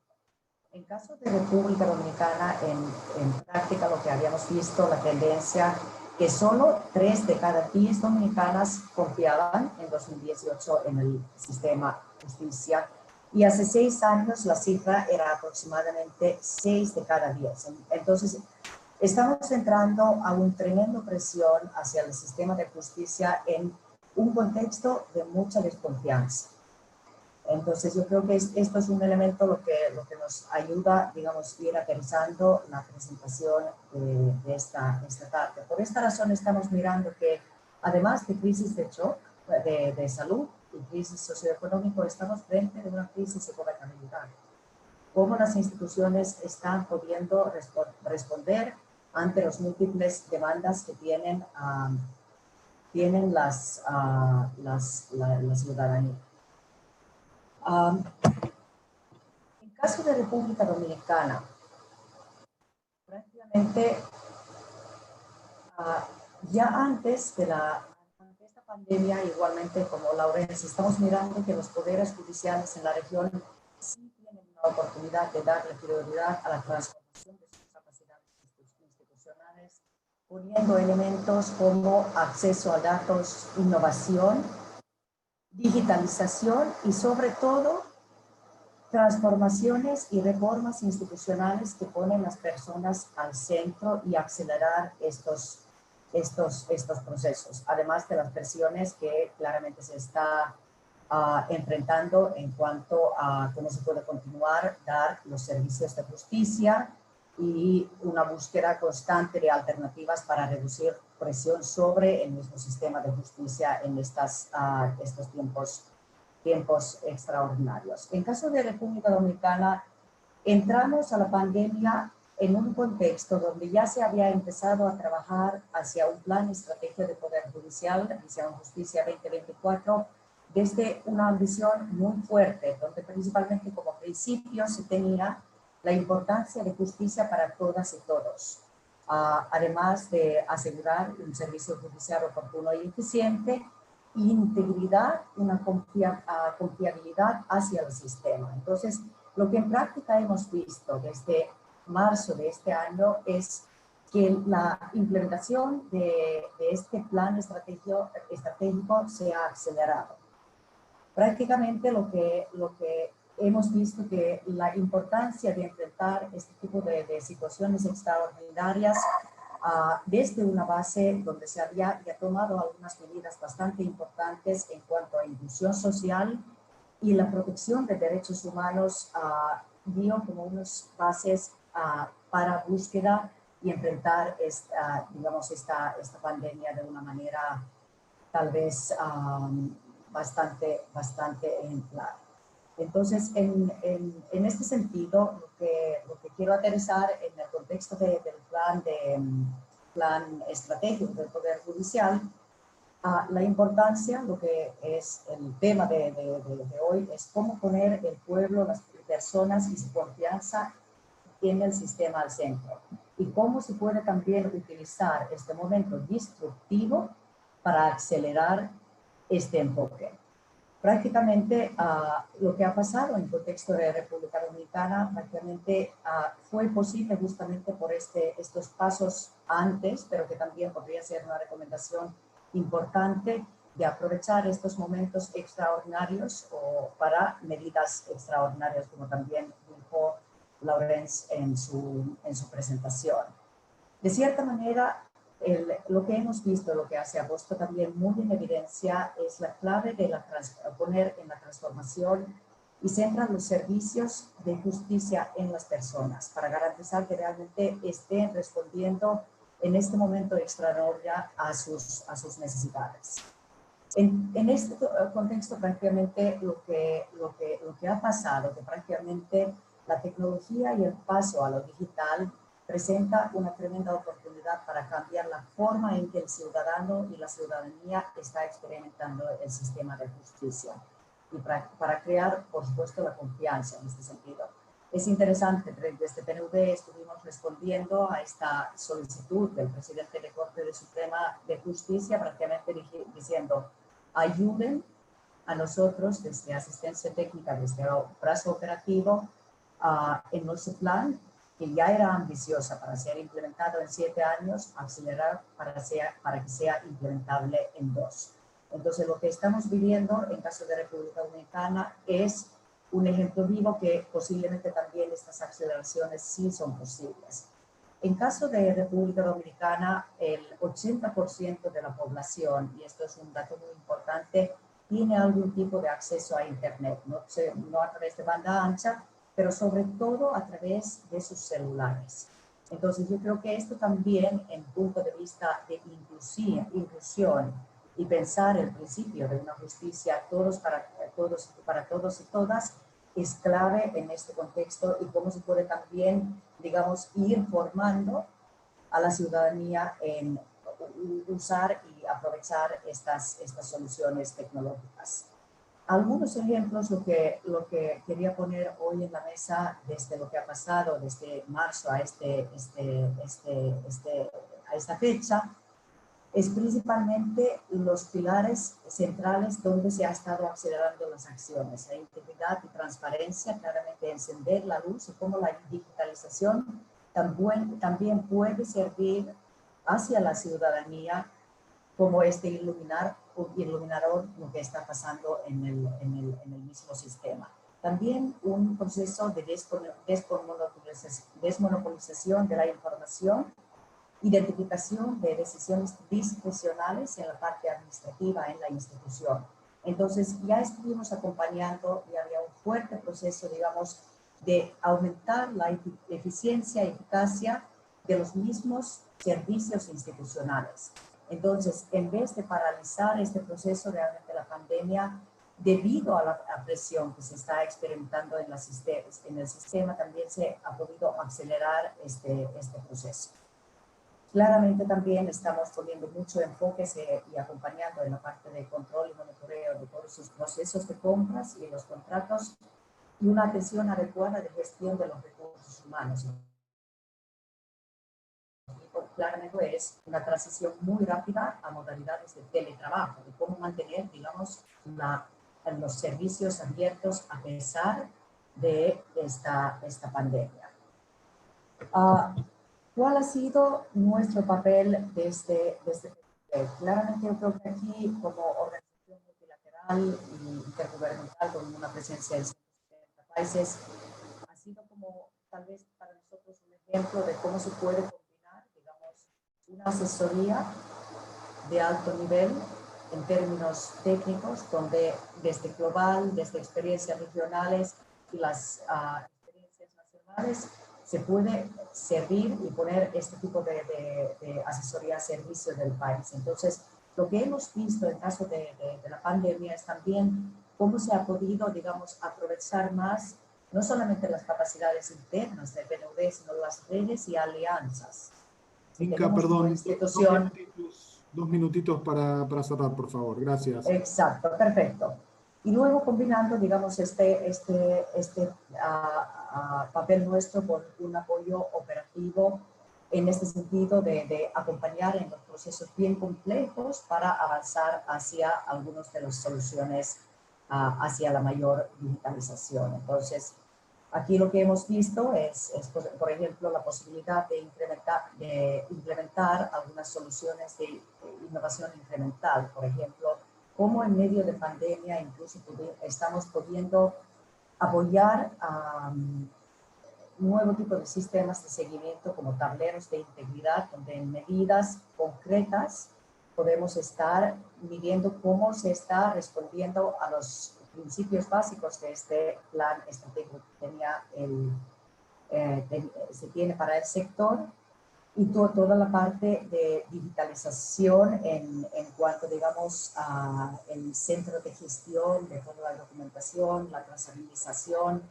En caso de República Dominicana, en práctica lo que habíamos visto, la tendencia que solo 3 de cada 10 dominicanas confiaban en 2018 en el sistema de justicia, y hace 6 años la cifra era aproximadamente 6 de cada 10. Entonces, estamos entrando a una tremenda presión hacia el sistema de justicia en un contexto de mucha desconfianza. Entonces, yo creo que esto es un elemento lo que nos ayuda, digamos, ir aterrizando la presentación de esta tarde. Por esta razón estamos mirando que, además de crisis de shock, de salud y crisis socioeconómica, estamos frente a una crisis de gobernabilidad. Cómo las instituciones están pudiendo responder ante las múltiples demandas que tienen la ciudadanía. En caso de República Dominicana, prácticamente ya antes de esta pandemia, igualmente como Laurencia, estamos mirando que los poderes judiciales en la región sí tienen una oportunidad de darle prioridad a la transformación de sus capacidades institucionales, poniendo elementos como acceso a datos, innovación, digitalización y sobre todo transformaciones y reformas institucionales que ponen las personas al centro y acelerar estos procesos, además de las presiones que claramente se está enfrentando en cuanto a cómo se puede continuar dar los servicios de justicia y una búsqueda constante de alternativas para reducir presión sobre el mismo sistema de justicia en estos tiempos extraordinarios. En caso de República Dominicana, entramos a la pandemia en un contexto donde ya se había empezado a trabajar hacia un plan estratégico de Poder Judicial, Visión Justicia 2024, desde una ambición muy fuerte, donde principalmente como principio se tenía la importancia de justicia para todas y todos, además de asegurar un servicio judicial oportuno y eficiente, integridad, una confiabilidad hacia el sistema. Entonces, lo que en práctica hemos visto desde marzo de este año es que la implementación de este plan estratégico se ha acelerado. Prácticamente lo que hemos visto que la importancia de enfrentar este tipo de situaciones extraordinarias desde una base donde se había ya tomado algunas medidas bastante importantes en cuanto a inclusión social y la protección de derechos humanos, dio como unas bases para búsqueda y enfrentar digamos, esta pandemia de una manera tal vez bastante ejemplar. Entonces, en este sentido, lo que quiero aterrizar en el contexto del plan estratégico del Poder Judicial, la importancia, lo que es el tema de hoy, es cómo poner el pueblo, las personas y su confianza en el sistema al centro. Y cómo se puede también utilizar este momento disruptivo para acelerar este enfoque. Prácticamente lo que ha pasado en el contexto de República Dominicana prácticamente fue posible justamente por estos pasos antes, pero que también podría ser una recomendación importante de aprovechar estos momentos extraordinarios o para medidas extraordinarias, como también dijo Laurence en su presentación. De cierta manera, lo que hemos visto, lo que se ha puesto también muy en evidencia, es la clave de poner en la transformación y centrar los servicios de justicia en las personas para garantizar que realmente estén respondiendo en este momento extraordinario a sus necesidades. En este contexto, prácticamente lo que ha pasado, que prácticamente la tecnología y el paso a lo digital presenta una tremenda oportunidad para cambiar la forma en que el ciudadano y la ciudadanía está experimentando el sistema de justicia y para crear, por supuesto, la confianza en este sentido. Es interesante, desde PNV estuvimos respondiendo a esta solicitud del presidente de Corte de Suprema de Justicia, prácticamente diciendo, ayuden a nosotros desde asistencia técnica, desde el brazo operativo, en nuestro plan, que ya era ambiciosa para ser implementado en 7 años, acelerar para que sea implementable en 2. Entonces, lo que estamos viviendo en caso de República Dominicana es un ejemplo vivo que posiblemente también estas aceleraciones sí son posibles. En caso de República Dominicana, el 80% de la población, y esto es un dato muy importante, tiene algún tipo de acceso a Internet, no a través de banda ancha, pero sobre todo a través de sus celulares. Entonces, yo creo que esto también, en punto de vista de inclusión y pensar el principio de una justicia para todos y todas, es clave en este contexto y cómo se puede también, digamos, ir formando a la ciudadanía en usar y aprovechar estas soluciones tecnológicas. Algunos ejemplos, lo que quería poner hoy en la mesa desde lo que ha pasado desde marzo a esta fecha, es principalmente los pilares centrales donde se ha estado acelerando las acciones, la integridad y transparencia, claramente encender la luz y cómo la digitalización también puede servir hacia la ciudadanía como iluminador lo que está pasando en el mismo sistema. También un proceso de desmonopolización de la información, identificación de decisiones discrecionales en la parte administrativa en la institución. Entonces, ya estuvimos acompañando y había un fuerte proceso, digamos, de aumentar la eficiencia y eficacia de los mismos servicios institucionales. Entonces, en vez de paralizar este proceso, realmente la pandemia, debido a la presión que se está experimentando en el sistema, también se ha podido acelerar este proceso. Claramente también estamos poniendo mucho enfoque y acompañando en la parte de control y monitoreo de todos sus procesos de compras y los contratos y una atención adecuada de gestión de los recursos humanos. Claramente es una transición muy rápida a modalidades de teletrabajo, de cómo mantener, digamos, los servicios abiertos a pesar de esta pandemia. ¿Cuál ha sido nuestro papel desde claramente yo creo que aquí, como organización multilateral y intergubernamental con una presencia en 170 países, ha sido como tal vez para nosotros un ejemplo de cómo se puede combinar, digamos, una asesoría de alto nivel en términos técnicos, donde desde global, desde experiencias regionales y las experiencias nacionales, se puede servir y poner este tipo de asesoría a servicio del país. Entonces, lo que hemos visto en caso de la pandemia es también cómo se ha podido, digamos, aprovechar más no solamente las capacidades internas del PNUD, sino las redes y alianzas. Inca, perdón, dos minutitos para cerrar, por favor. Gracias. Exacto, perfecto. Y luego combinando, digamos, este papel nuestro con un apoyo operativo en este sentido de acompañar en los procesos bien complejos para avanzar hacia algunas de las soluciones, hacia la mayor digitalización. Entonces, aquí lo que hemos visto es, por ejemplo, la posibilidad de implementar algunas soluciones de innovación incremental. Por ejemplo, cómo en medio de pandemia incluso estamos pudiendo apoyar a nuevo tipo de sistemas de seguimiento como tableros de integridad, donde en medidas concretas podemos estar midiendo cómo se está respondiendo a los principios básicos de este plan estratégico que se tiene para el sector, y toda la parte de digitalización en cuanto, digamos, a el centro de gestión de toda la documentación, la trazabilización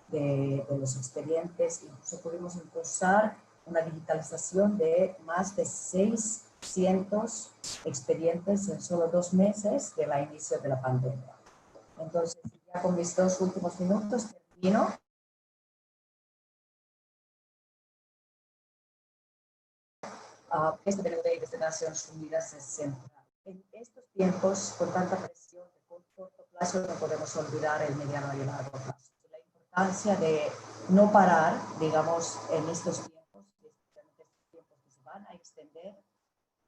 de los expedientes. Incluso pudimos impulsar una digitalización de más de 600 expedientes en solo 2 meses de la inicio de la pandemia. Entonces, ya con mis 2 últimos minutos termino. Este PNUD desde Naciones Unidas es central. En estos tiempos, con tanta presión de corto plazo, no podemos olvidar el mediano y el largo plazo. La importancia de no parar, digamos, en estos tiempos, especialmente estos tiempos que se van a extender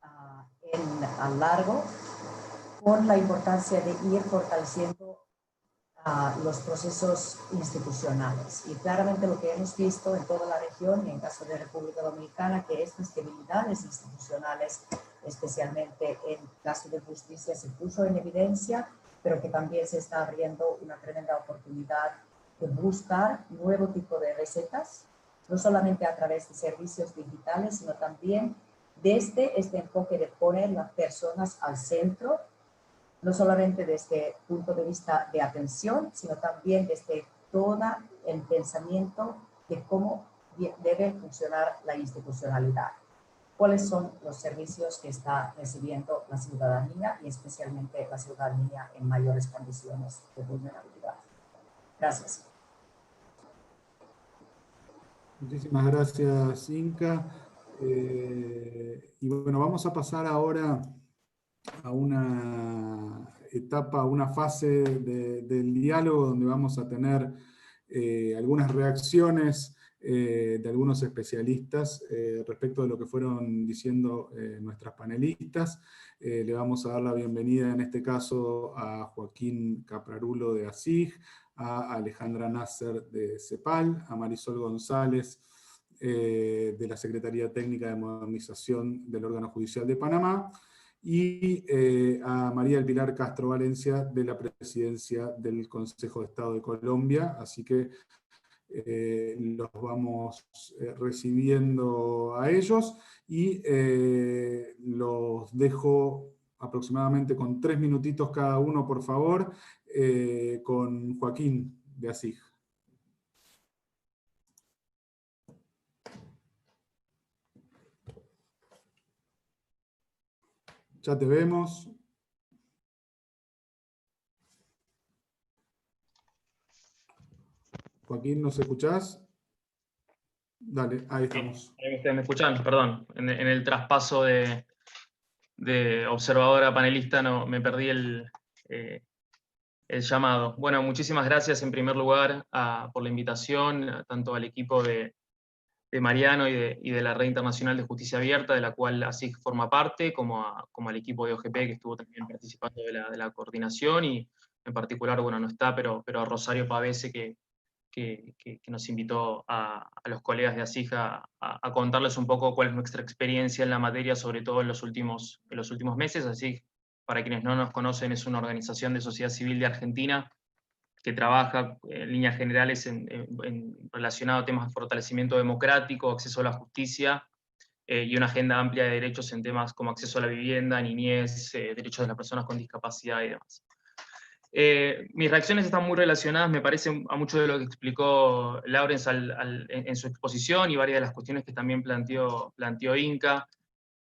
a largo, con la importancia de ir fortaleciendo los procesos institucionales. Y claramente lo que hemos visto en toda la región y en caso de República Dominicana, que estas debilidades institucionales, especialmente en caso de justicia, se puso en evidencia, pero que también se está abriendo una tremenda oportunidad de buscar nuevo tipo de recetas, no solamente a través de servicios digitales, sino también desde este enfoque de poner las personas al centro, no solamente desde el punto de vista de atención, sino también desde todo el pensamiento de cómo debe funcionar la institucionalidad. ¿Cuáles son los servicios que está recibiendo la ciudadanía y especialmente la ciudadanía en mayores condiciones de vulnerabilidad? Gracias. Muchísimas gracias, Inca. Y bueno, vamos a pasar ahora a una etapa, a una fase del diálogo donde vamos a tener algunas reacciones de algunos especialistas respecto de lo que fueron diciendo nuestras panelistas. Le vamos a dar la bienvenida en este caso a Joaquín Caprarulo de ASIG, a Alejandra Nasser de CEPAL, a Marisol González de la Secretaría Técnica de Modernización del Órgano Judicial de Panamá, y a María del Pilar Castro Valencia de la Presidencia del Consejo de Estado de Colombia. Así que los vamos recibiendo a ellos y los dejo aproximadamente con 3 minutitos cada uno, por favor, con Joaquín de ASIG. Ya te vemos. Joaquín, ¿nos escuchás? Dale, ahí estamos. ¿Me escuchan? Perdón, en el traspaso de observadora a panelista no, me perdí el llamado. Bueno, muchísimas gracias en primer lugar por la invitación, tanto al equipo de Mariano y de la Red Internacional de Justicia Abierta, de la cual ASIG forma parte, como al equipo de OGP, que estuvo también participando de la coordinación, y en particular, bueno, no está, pero a Rosario Pavese, que nos invitó a los colegas de ASIG a contarles un poco cuál es nuestra experiencia en la materia, sobre todo en los últimos meses. ASIG, para quienes no nos conocen, es una organización de sociedad civil de Argentina que trabaja en líneas generales relacionado a temas de fortalecimiento democrático, acceso a la justicia, y una agenda amplia de derechos en temas como acceso a la vivienda, niñez, derechos de las personas con discapacidad y demás. Mis reacciones están muy relacionadas, me parece, a mucho de lo que explicó Laurence en su exposición y varias de las cuestiones que también planteó Inka.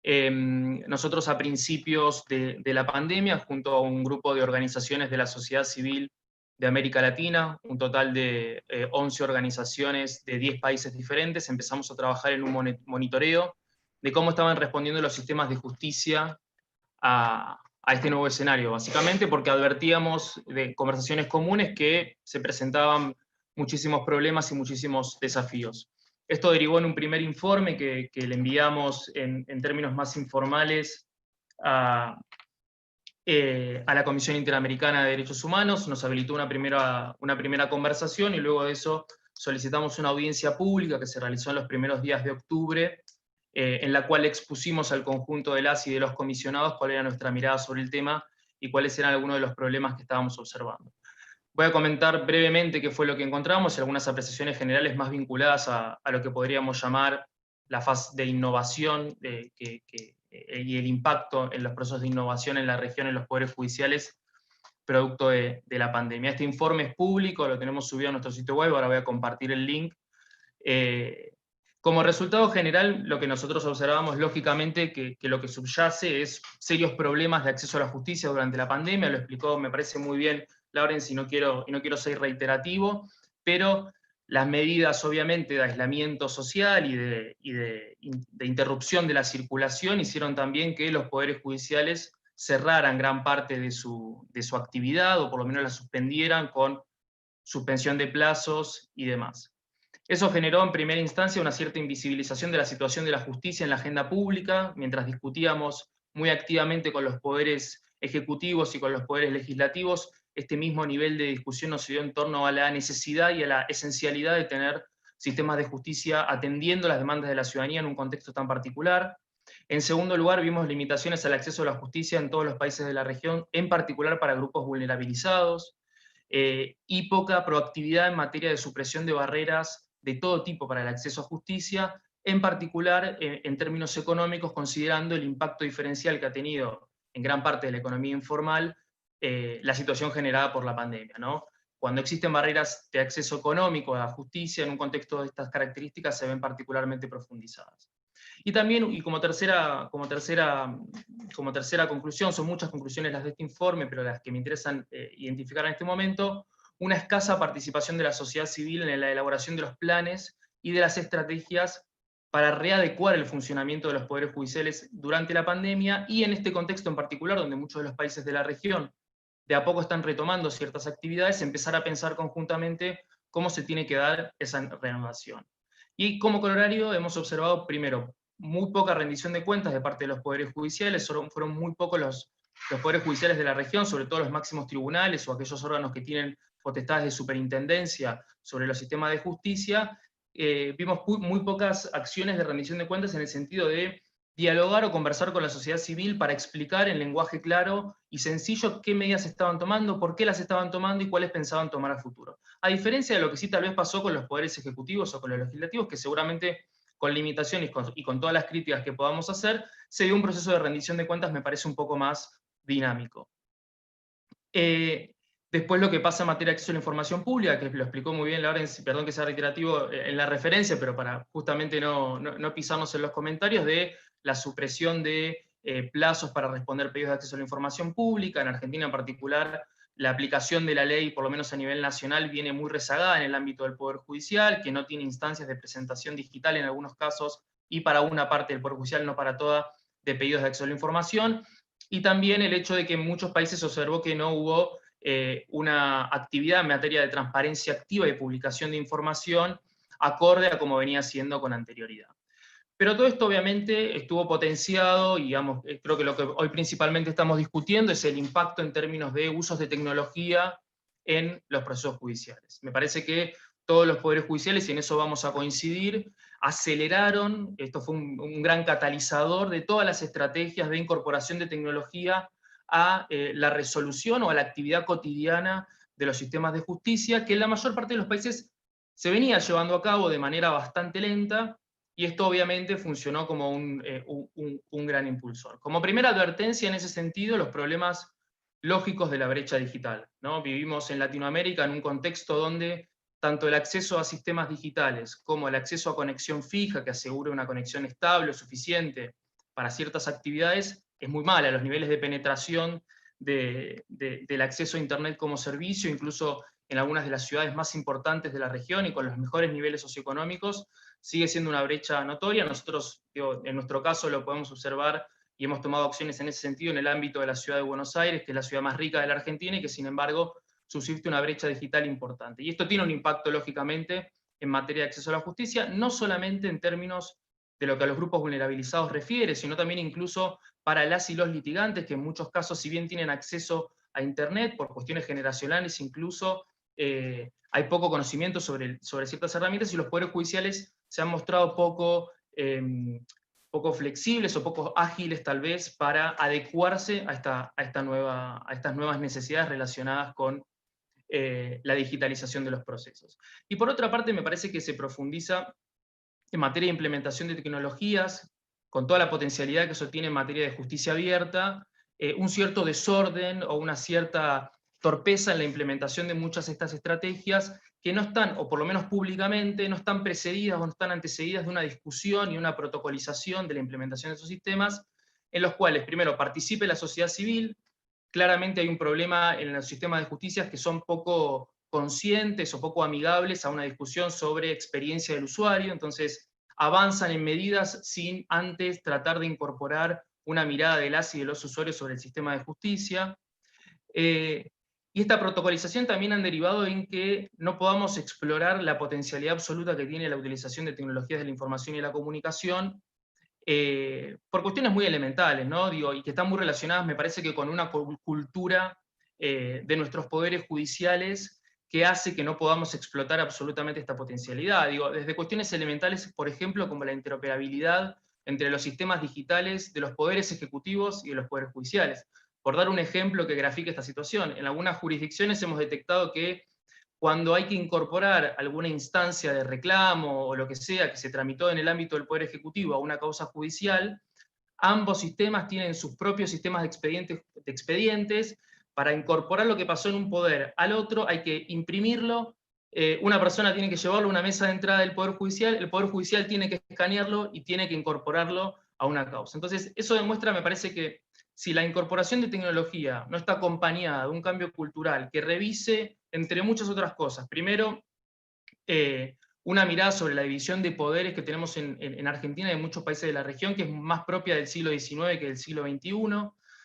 Nosotros a principios de la pandemia, junto a un grupo de organizaciones de la sociedad civil de América Latina, un total de 11 organizaciones de 10 países diferentes, empezamos a trabajar en un monitoreo de cómo estaban respondiendo los sistemas de justicia a este nuevo escenario, básicamente porque advertíamos de conversaciones comunes que se presentaban muchísimos problemas y muchísimos desafíos. Esto derivó en un primer informe que le enviamos en términos más informales a la Comisión Interamericana de Derechos Humanos, nos habilitó una primera conversación y luego de eso solicitamos una audiencia pública que se realizó en los primeros días de octubre, en la cual expusimos al conjunto de las y de los comisionados cuál era nuestra mirada sobre el tema y cuáles eran algunos de los problemas que estábamos observando. Voy a comentar brevemente qué fue lo que encontramos y algunas apreciaciones generales más vinculadas a lo que podríamos llamar la fase de innovación y el impacto en los procesos de innovación en la región, en los poderes judiciales, producto de la pandemia. Este informe es público, lo tenemos subido a nuestro sitio web, ahora voy a compartir el link. Como resultado general, lo que nosotros observamos, lógicamente, que lo que subyace es serios problemas de acceso a la justicia durante la pandemia, lo explicó, me parece muy bien Laurence, y no quiero ser reiterativo, pero las medidas, obviamente, de aislamiento social y de interrupción de la circulación hicieron también que los poderes judiciales cerraran gran parte de su actividad, o por lo menos la suspendieran con suspensión de plazos y demás. Eso generó en primera instancia una cierta invisibilización de la situación de la justicia en la agenda pública, mientras discutíamos muy activamente con los poderes ejecutivos y con los poderes legislativos. Este mismo nivel de discusión nos dio en torno a la necesidad y a la esencialidad de tener sistemas de justicia atendiendo las demandas de la ciudadanía en un contexto tan particular. En segundo lugar, vimos limitaciones al acceso a la justicia en todos los países de la región, en particular para grupos vulnerabilizados, y poca proactividad en materia de supresión de barreras de todo tipo para el acceso a justicia, en particular en términos económicos, considerando el impacto diferencial que ha tenido en gran parte de la economía informal la situación generada por la pandemia, ¿no? Cuando existen barreras de acceso económico a la justicia en un contexto de estas características se ven particularmente profundizadas. Y también, y como tercera conclusión, son muchas conclusiones las de este informe, pero las que me interesan identificar en este momento, una escasa participación de la sociedad civil en la elaboración de los planes y de las estrategias para readecuar el funcionamiento de los poderes judiciales durante la pandemia, y en este contexto en particular, donde muchos de los países de la región de a poco están retomando ciertas actividades, empezar a pensar conjuntamente cómo se tiene que dar esa reanudación. Y como corolario hemos observado, primero, muy poca rendición de cuentas de parte de los poderes judiciales, fueron muy pocos los poderes judiciales de la región, sobre todo los máximos tribunales o aquellos órganos que tienen potestades de superintendencia sobre los sistemas de justicia. Vimos muy pocas acciones de rendición de cuentas en el sentido de dialogar o conversar con la sociedad civil para explicar en lenguaje claro y sencillo qué medidas estaban tomando, por qué las estaban tomando y cuáles pensaban tomar a futuro. A diferencia de lo que sí tal vez pasó con los poderes ejecutivos o con los legislativos, que seguramente con limitaciones y con todas las críticas que podamos hacer, se dio un proceso de rendición de cuentas, me parece un poco más dinámico. Después lo que pasa en materia de acceso a la información pública, que lo explicó muy bien Laurence, perdón que sea reiterativo en la referencia, pero para justamente no pisarnos en los comentarios, de la supresión de plazos para responder pedidos de acceso a la información pública. En Argentina en particular, la aplicación de la ley, por lo menos a nivel nacional, viene muy rezagada en el ámbito del Poder Judicial, que no tiene instancias de presentación digital en algunos casos, y para una parte del Poder Judicial, no para toda, de pedidos de acceso a la información. Y también el hecho de que en muchos países se observó que no hubo una actividad en materia de transparencia activa y publicación de información acorde a como venía siendo con anterioridad. Pero todo esto obviamente estuvo potenciado, y digamos, creo que lo que hoy principalmente estamos discutiendo es el impacto en términos de usos de tecnología en los procesos judiciales. Me parece que todos los poderes judiciales, y en eso vamos a coincidir, aceleraron, esto fue un gran catalizador de todas las estrategias de incorporación de tecnología a la resolución o a la actividad cotidiana de los sistemas de justicia, que en la mayor parte de los países se venía llevando a cabo de manera bastante lenta, y esto obviamente funcionó como un gran impulsor. Como primera advertencia en ese sentido, los problemas lógicos de la brecha digital, ¿no? Vivimos en Latinoamérica en un contexto donde tanto el acceso a sistemas digitales como el acceso a conexión fija, que asegure una conexión estable o suficiente para ciertas actividades, es muy mala. Los niveles de penetración del acceso a Internet como servicio, incluso en algunas de las ciudades más importantes de la región y con los mejores niveles socioeconómicos, sigue siendo una brecha notoria. Nosotros, en nuestro caso, lo podemos observar y hemos tomado acciones en ese sentido en el ámbito de la ciudad de Buenos Aires, que es la ciudad más rica de la Argentina y que, sin embargo, subsiste una brecha digital importante. Y esto tiene un impacto, lógicamente, en materia de acceso a la justicia, no solamente en términos de lo que a los grupos vulnerabilizados refiere, sino también incluso para las y los litigantes, que en muchos casos, si bien tienen acceso a Internet, por cuestiones generacionales incluso, hay poco conocimiento sobre ciertas herramientas, y los poderes judiciales se han mostrado poco flexibles o poco ágiles tal vez para adecuarse a estas nuevas necesidades relacionadas con la digitalización de los procesos. Y por otra parte, me parece que se profundiza en materia de implementación de tecnologías, con toda la potencialidad que eso tiene en materia de justicia abierta, un cierto desorden o una cierta torpeza en la implementación de muchas de estas estrategias que no están, o por lo menos públicamente, no están precedidas o no están antecedidas de una discusión y una protocolización de la implementación de esos sistemas, en los cuales primero participe la sociedad civil. Claramente hay un problema en los sistemas de justicia que son poco conscientes o poco amigables a una discusión sobre experiencia del usuario, entonces avanzan en medidas sin antes tratar de incorporar una mirada de las y de los usuarios sobre el sistema de justicia. Y esta protocolización también han derivado en que no podamos explorar la potencialidad absoluta que tiene la utilización de tecnologías de la información y la comunicación, por cuestiones muy elementales, ¿no? Y que están muy relacionadas, me parece, que con una cultura de nuestros poderes judiciales que hace que no podamos explotar absolutamente esta potencialidad. Desde cuestiones elementales, por ejemplo, como la interoperabilidad entre los sistemas digitales de los poderes ejecutivos y de los poderes judiciales. Por dar un ejemplo que grafique esta situación, en algunas jurisdicciones hemos detectado que cuando hay que incorporar alguna instancia de reclamo o lo que sea que se tramitó en el ámbito del Poder Ejecutivo a una causa judicial, ambos sistemas tienen sus propios sistemas de expedientes. Para incorporar lo que pasó en un poder al otro hay que imprimirlo, una persona tiene que llevarlo a una mesa de entrada del Poder Judicial, el Poder Judicial tiene que escanearlo y tiene que incorporarlo a una causa. Entonces, eso demuestra, me parece, que si la incorporación de tecnología no está acompañada de un cambio cultural que revise, entre muchas otras cosas, primero, una mirada sobre la división de poderes que tenemos en Argentina y en muchos países de la región, que es más propia del siglo XIX que del siglo XXI.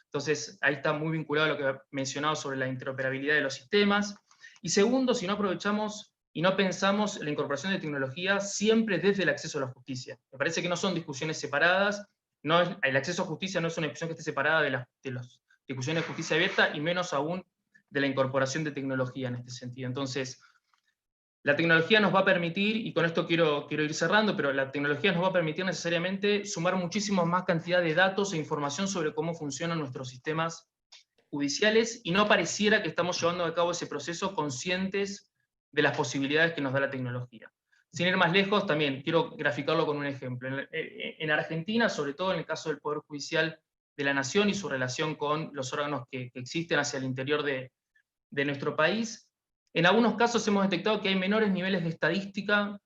Entonces, ahí está muy vinculado a lo que he mencionado sobre la interoperabilidad de los sistemas. Y segundo, si no aprovechamos y no pensamos la incorporación de tecnología siempre desde el acceso a la justicia. Me parece que no son discusiones separadas. El acceso a justicia no es una discusión que esté separada de las discusiones de justicia abierta, y menos aún de la incorporación de tecnología en este sentido. Entonces, la tecnología nos va a permitir, y con esto quiero ir cerrando, pero la tecnología nos va a permitir necesariamente sumar muchísimo más cantidad de datos e información sobre cómo funcionan nuestros sistemas judiciales, y no pareciera que estamos llevando a cabo ese proceso conscientes de las posibilidades que nos da la tecnología. Sin ir más lejos, también quiero graficarlo con un ejemplo. En Argentina, sobre todo en el caso del Poder Judicial de la Nación y su relación con los órganos que existen hacia el interior de nuestro país, en algunos casos hemos detectado que hay menores niveles de estadística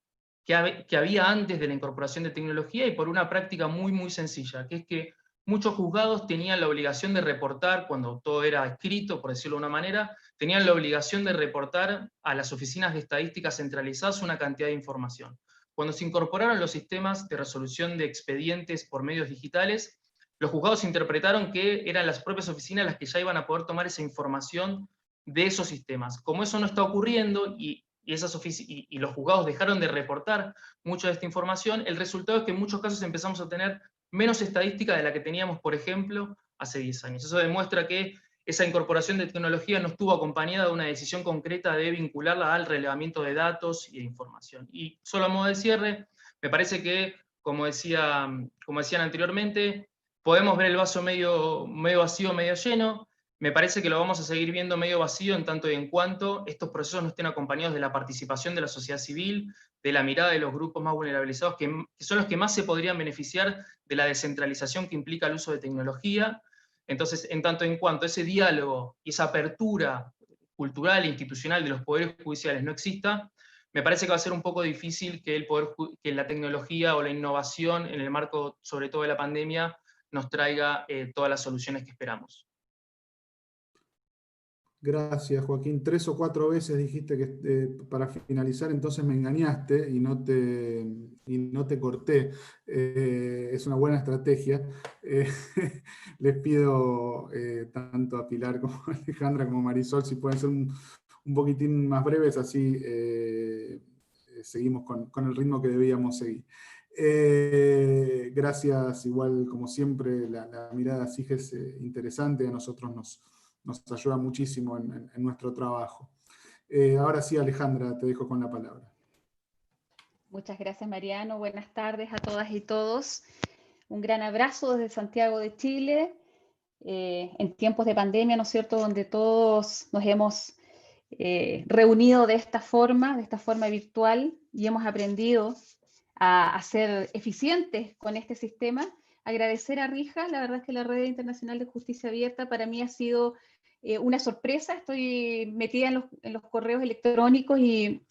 que había antes de la incorporación de tecnología, y por una práctica muy, muy sencilla, que es que muchos juzgados tenían la obligación de reportar, cuando todo era escrito, por decirlo de una manera, tenían la obligación de reportar a las oficinas de estadística centralizadas una cantidad de información. Cuando se incorporaron los sistemas de resolución de expedientes por medios digitales, los juzgados interpretaron que eran las propias oficinas las que ya iban a poder tomar esa información de esos sistemas. Como eso no está ocurriendo y los juzgados dejaron de reportar mucha de esta información, el resultado es que en muchos casos empezamos a tener menos estadística de la que teníamos, por ejemplo, hace 10 años. Eso demuestra que esa incorporación de tecnología no estuvo acompañada de una decisión concreta de vincularla al relevamiento de datos y de información. Y solo a modo de cierre, me parece que, como decían anteriormente, podemos ver el vaso medio vacío, medio lleno. Me parece que lo vamos a seguir viendo medio vacío en tanto y en cuanto estos procesos no estén acompañados de la participación de la sociedad civil, de la mirada de los grupos más vulnerabilizados, que son los que más se podrían beneficiar de la descentralización que implica el uso de tecnología. Entonces, en tanto en cuanto ese diálogo y esa apertura cultural e institucional de los poderes judiciales no exista, me parece que va a ser un poco difícil que que la tecnología o la innovación en el marco, sobre todo de la pandemia, nos traiga todas las soluciones que esperamos. Gracias, Joaquín. 3 o 4 veces dijiste que para finalizar, entonces me engañaste y no te corté. Es una buena estrategia. Les pido tanto a Pilar como a Alejandra como a Marisol si pueden ser un poquitín más breves, así seguimos con el ritmo que debíamos seguir. Gracias, igual como siempre, la mirada SIG es interesante, a nosotros nos ayuda muchísimo en nuestro trabajo. Ahora sí, Alejandra, te dejo con la palabra. Muchas gracias, Mariano. Buenas tardes a todas y todos. Un gran abrazo desde Santiago de Chile, en tiempos de pandemia, ¿no es cierto?, donde todos nos hemos reunido de esta forma virtual, y hemos aprendido a ser eficientes con este sistema. Agradecer a RIJA, la verdad es que la Red Internacional de Justicia Abierta para mí ha sido una sorpresa. Estoy metida en los correos electrónicos y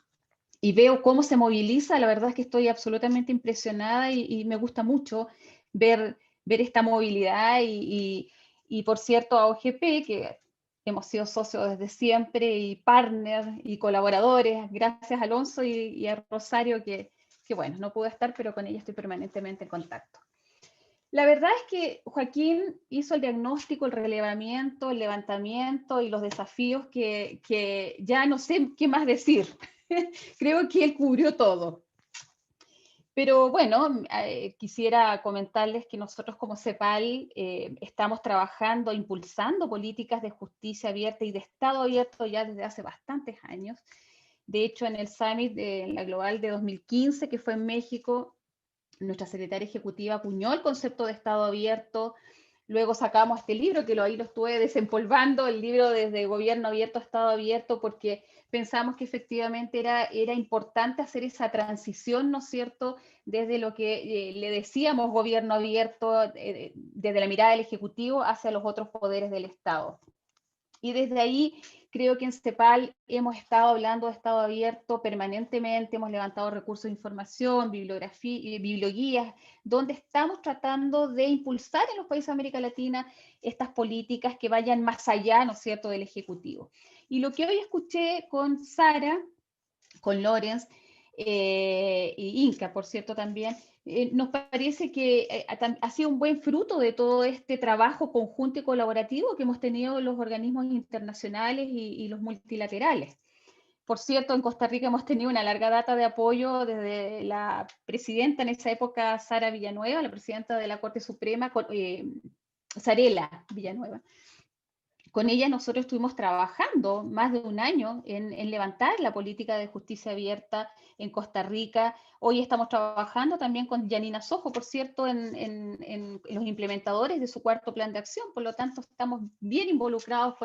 veo cómo se moviliza. La verdad es que estoy absolutamente impresionada y me gusta mucho ver esta movilidad y por cierto a OGP, que hemos sido socios desde siempre y partners y colaboradores, gracias a Alonso y a Rosario, que bueno, no pude estar, pero con ella estoy permanentemente en contacto. La verdad es que Joaquín hizo el diagnóstico, el relevamiento, el levantamiento y los desafíos que ya no sé qué más decir. Creo que él cubrió todo. Pero bueno, quisiera comentarles que nosotros como CEPAL estamos trabajando, impulsando políticas de justicia abierta y de Estado abierto ya desde hace bastantes años. De hecho, en el Summit de la Global de 2015, que fue en México, nuestra secretaria ejecutiva acuñó el concepto de Estado abierto. Luego sacamos este libro, que ahí lo estuve desempolvando, el libro Desde Gobierno Abierto a Estado Abierto, porque pensamos que efectivamente era importante hacer esa transición, ¿no es cierto?, desde lo que le decíamos gobierno abierto, desde la mirada del Ejecutivo hacia los otros poderes del Estado. Y desde ahí creo que en CEPAL hemos estado hablando de Estado abierto permanentemente, hemos levantado recursos de información, biblioguías, donde estamos tratando de impulsar en los países de América Latina estas políticas que vayan más allá, ¿no es cierto?, del Ejecutivo. Y lo que hoy escuché con Sara, con Lorenz, y Inca, por cierto, también, nos parece que ha sido un buen fruto de todo este trabajo conjunto y colaborativo que hemos tenido los organismos internacionales y los multilaterales. Por cierto, en Costa Rica hemos tenido una larga data de apoyo desde la presidenta en esa época, Sara Villanueva, la presidenta de la Corte Suprema, Sarela Villanueva. Con ella nosotros estuvimos trabajando más de un año en levantar la política de justicia abierta en Costa Rica. Hoy estamos trabajando también con Janina Sojo, por cierto, en los implementadores de su cuarto plan de acción. Por lo tanto, estamos bien involucrados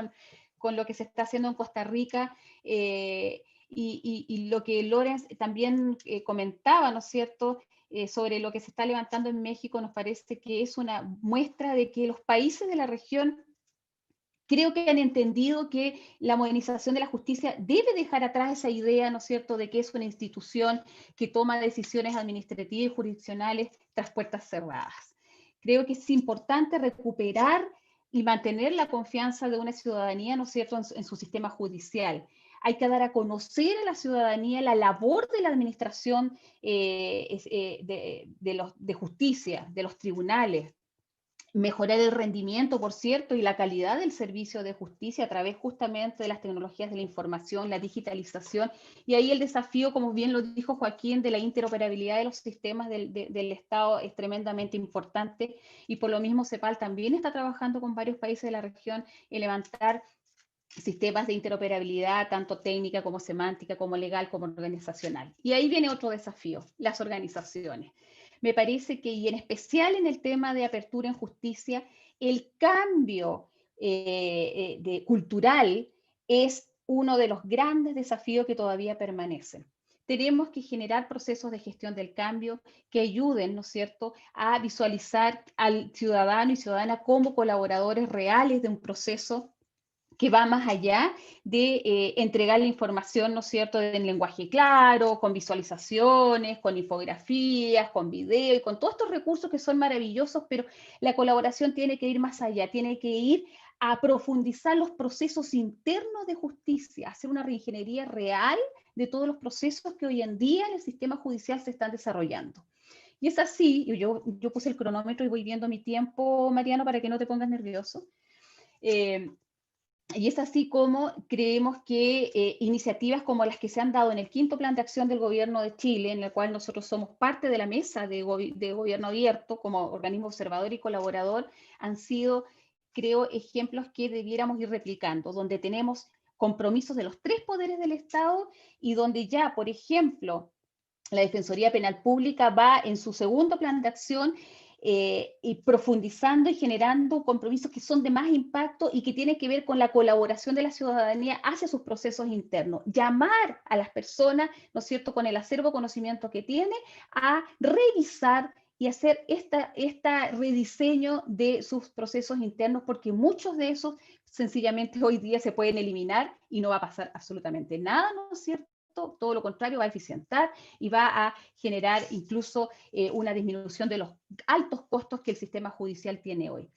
con lo que se está haciendo en Costa Rica. Y lo que Lorenz también comentaba, ¿no es cierto?, sobre lo que se está levantando en México, nos parece que es una muestra de que los países de la región creo que han entendido que la modernización de la justicia debe dejar atrás esa idea, ¿no es cierto?, de que es una institución que toma decisiones administrativas y jurisdiccionales tras puertas cerradas. Creo que es importante recuperar y mantener la confianza de una ciudadanía, ¿no es cierto?, en su sistema judicial. Hay que dar a conocer a la ciudadanía la labor de la administración de justicia, de los tribunales. mejorar el rendimiento, por cierto, y la calidad del servicio de justicia a través justamente de las tecnologías de la información, la digitalización, y ahí el desafío, como bien lo dijo Joaquín, de la interoperabilidad de los sistemas del Estado es tremendamente importante, y por lo mismo CEPAL también está trabajando con varios países de la región en levantar sistemas de interoperabilidad, tanto técnica como semántica, como legal, como organizacional. Y ahí viene otro desafío, las organizaciones. Me parece que, y en especial en el tema de apertura en justicia, el cambio cultural es uno de los grandes desafíos que todavía permanecen. Tenemos que generar procesos de gestión del cambio que ayuden, ¿no es cierto?, a visualizar al ciudadano y ciudadana como colaboradores reales de un proceso que va más allá de entregar la información, ¿no es cierto?, en lenguaje claro, con visualizaciones, con infografías, con video y con todos estos recursos que son maravillosos, pero la colaboración tiene que ir más allá, tiene que ir a profundizar los procesos internos de justicia, hacer una reingeniería real de todos los procesos que hoy en día en el sistema judicial se están desarrollando. Y es así, yo puse el cronómetro y voy viendo mi tiempo, Mariano, para que no te pongas nervioso. Y es así como creemos que iniciativas como las que se han dado en el 5º Plan de Acción del Gobierno de Chile, en el cual nosotros somos parte de la mesa de gobierno abierto como organismo observador y colaborador, han sido, creo, ejemplos que debiéramos ir replicando, donde tenemos compromisos de los 3 poderes del Estado y donde ya, por ejemplo, la Defensoría Penal Pública va en su 2º plan de acción y profundizando y generando compromisos que son de más impacto y que tienen que ver con la colaboración de la ciudadanía hacia sus procesos internos. Llamar a las personas, ¿no es cierto?, con el acervo conocimiento que tiene, a revisar y hacer esta rediseño de sus procesos internos, porque muchos de esos sencillamente hoy día se pueden eliminar y no va a pasar absolutamente nada, ¿no es cierto? Todo lo contrario, va a eficientar y va a generar incluso una disminución de los altos costos que el sistema judicial tiene hoy.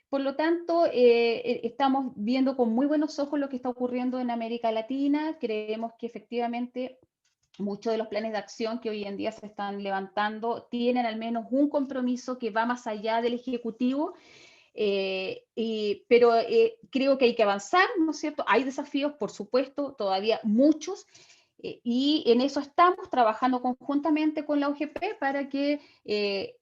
Por lo tanto, estamos viendo con muy buenos ojos lo que está ocurriendo en América Latina. Creemos que efectivamente muchos de los planes de acción que hoy en día se están levantando tienen al menos un compromiso que va más allá del Ejecutivo, pero creo que hay que avanzar, ¿no es cierto? Hay desafíos, por supuesto, todavía muchos, y en eso estamos trabajando conjuntamente con la OGP para que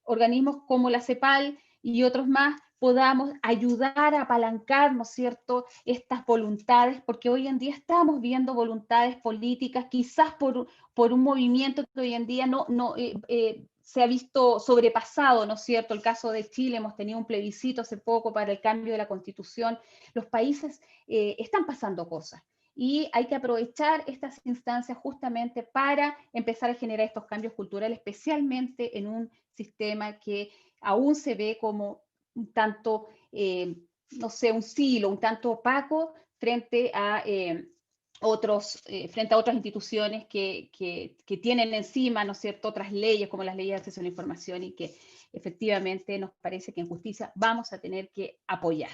organismos como la CEPAL y otros más podamos ayudar a apalancar, ¿no es cierto?, estas voluntades, porque hoy en día estamos viendo voluntades políticas, quizás por un movimiento que hoy en día se ha visto sobrepasado, ¿no es cierto? El caso de Chile, hemos tenido un plebiscito hace poco para el cambio de la Constitución. Los países están pasando cosas. Y hay que aprovechar estas instancias justamente para empezar a generar estos cambios culturales, especialmente en un sistema que aún se ve como un tanto, no sé, un silo, un tanto opaco frente a otras instituciones que tienen encima, ¿no es cierto?, otras leyes como las leyes de acceso a la información y que efectivamente nos parece que en justicia vamos a tener que apoyar.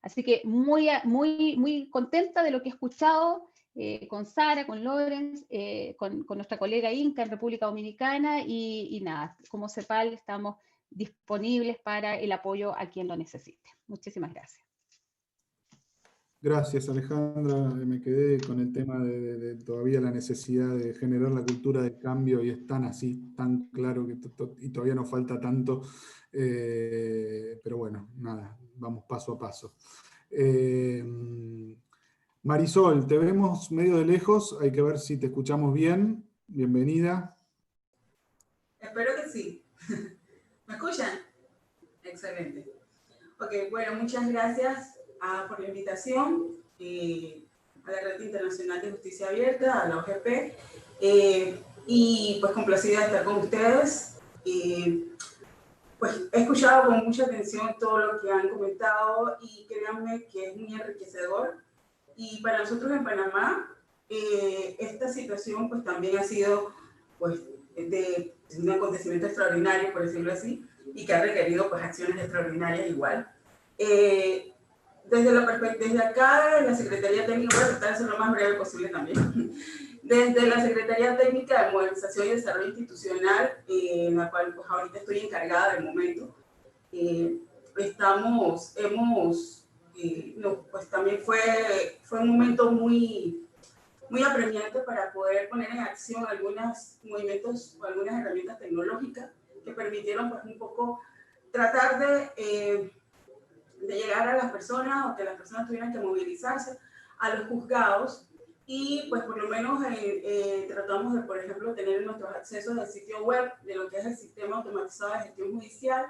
Así que muy contenta de lo que he escuchado con Sara, con Lorenz, con nuestra colega Inca en República Dominicana y nada, como CEPAL estamos disponibles para el apoyo a quien lo necesite. Muchísimas gracias. Gracias, Alejandra. Me quedé con el tema de todavía la necesidad de generar la cultura del cambio y es tan así, tan claro que y todavía nos falta tanto. Pero bueno, nada, vamos paso a paso. Marisol, te vemos medio de lejos, hay que ver si te escuchamos bien. Bienvenida. Espero que sí. ¿Me escuchan? Excelente. Ok, bueno, muchas gracias por la invitación a la Red Internacional de Justicia Abierta, a la OGP, y pues complacida de estar con ustedes. Pues he escuchado con mucha atención todo lo que han comentado y créanme que es muy enriquecedor. Y para nosotros en Panamá, esta situación pues también ha sido pues, de un acontecimiento extraordinario, por decirlo así, y que ha requerido pues acciones extraordinarias igual. Desde acá, de la Secretaría Técnica, voy a tratar de ser lo más breve posible también. Desde la Secretaría Técnica de Modernización y Desarrollo Institucional, en la cual pues, ahorita estoy encargada de momento, pues también fue un momento muy apremiante para poder poner en acción algunos movimientos o algunas herramientas tecnológicas que permitieron pues un poco tratar de llegar a las personas, o que las personas tuvieran que movilizarse a los juzgados, y pues por lo menos tratamos de, por ejemplo, tener nuestros accesos al sitio web de lo que es el sistema automatizado de gestión judicial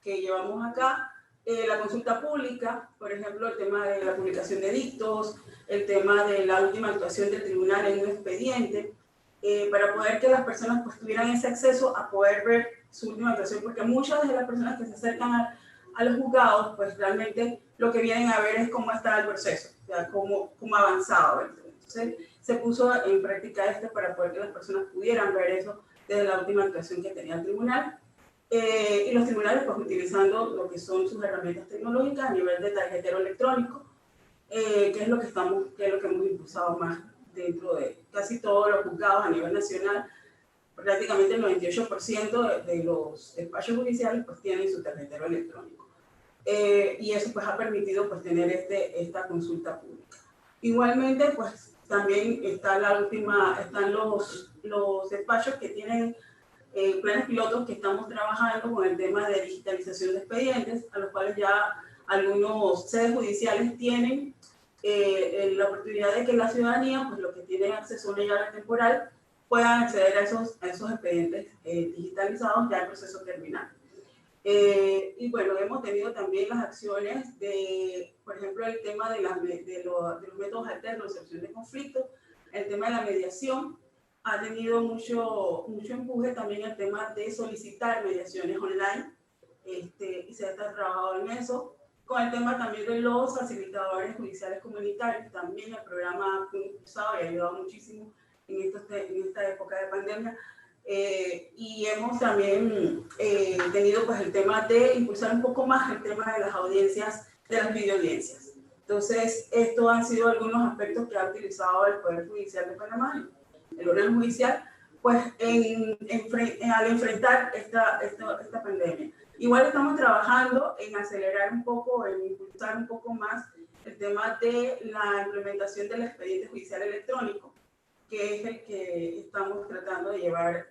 que llevamos acá, la consulta pública, por ejemplo, el tema de la publicación de edictos, el tema de la última actuación del tribunal en un expediente, para poder que las personas pues tuvieran ese acceso a poder ver su última actuación, porque muchas de las personas que se acercan a los juzgados, pues realmente lo que vienen a ver es cómo está el proceso, o sea, cómo ha avanzado. Entonces se puso en práctica para poder que las personas pudieran ver eso desde la última actuación que tenía el tribunal. Y los tribunales pues utilizando lo que son sus herramientas tecnológicas a nivel de tarjetero electrónico, que es lo que hemos impulsado más dentro de casi todos los juzgados a nivel nacional. Prácticamente el 98% de los despachos judiciales pues tienen su tarjetero electrónico. Y eso pues ha permitido pues tener esta consulta pública. Igualmente pues también están los despachos que tienen planes pilotos, que estamos trabajando con el tema de digitalización de expedientes, a los cuales ya algunos sedes judiciales tienen la oportunidad de que la ciudadanía, pues los que tienen acceso a una llave temporal, puedan acceder a esos expedientes digitalizados ya en proceso terminal. Y bueno, hemos tenido también las acciones de, por ejemplo, el tema de los métodos alternos de solución de conflictos, el tema de la mediación. Ha tenido mucho empuje también el tema de solicitar mediaciones online, y se ha trabajado en eso. Con el tema también de los facilitadores judiciales comunitarios, también el programa ha impulsado y ha ayudado muchísimo en esta época de pandemia. Y hemos también tenido pues el tema de impulsar un poco más el tema de las audiencias, de las videoaudiencias. Entonces, estos han sido algunos aspectos que ha utilizado el Poder Judicial de Panamá, el órgano judicial, pues al enfrentar esta pandemia. Igual estamos trabajando en acelerar un poco, en impulsar un poco más el tema de la implementación del expediente judicial electrónico, que es el que estamos tratando de llevar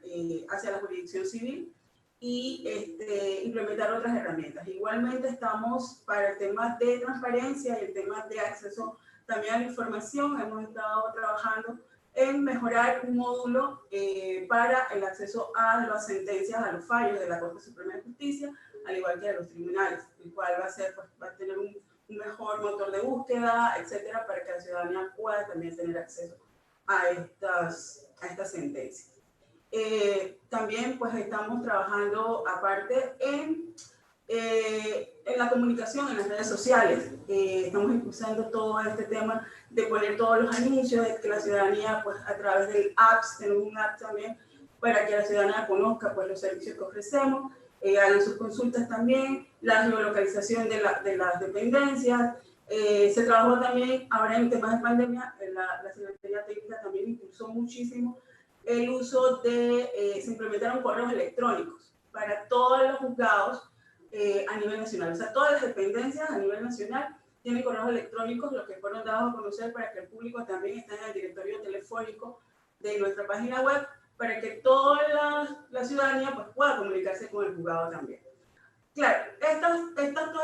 hacia la jurisdicción civil, y implementar otras herramientas. Igualmente estamos para el tema de transparencia y el tema de acceso también a la información. Hemos estado trabajando en mejorar un módulo para el acceso a las sentencias, a los fallos de la Corte Suprema de Justicia, al igual que de los tribunales, el cual va a tener un mejor motor de búsqueda, etcétera, para que la ciudadanía pueda también tener acceso a estas sentencias. También pues estamos trabajando aparte en la comunicación en las redes sociales. Estamos impulsando todo este tema de poner todos los anuncios, de que la ciudadanía pues a través del apps, tenemos un app también para que la ciudadanía conozca pues los servicios que ofrecemos, hagan sus consultas también, la geolocalización de las dependencias. Se trabajó también ahora en temas de pandemia, la Secretaría Técnica también impulsó muchísimo el uso se implementaron correos electrónicos para todos los juzgados a nivel nacional. O sea, todas las dependencias a nivel nacional tienen correos electrónicos, los que fueron dados a conocer para que el público también esté en el directorio telefónico de nuestra página web, para que toda la ciudadanía pues, pueda comunicarse con el juzgado también. Claro, todas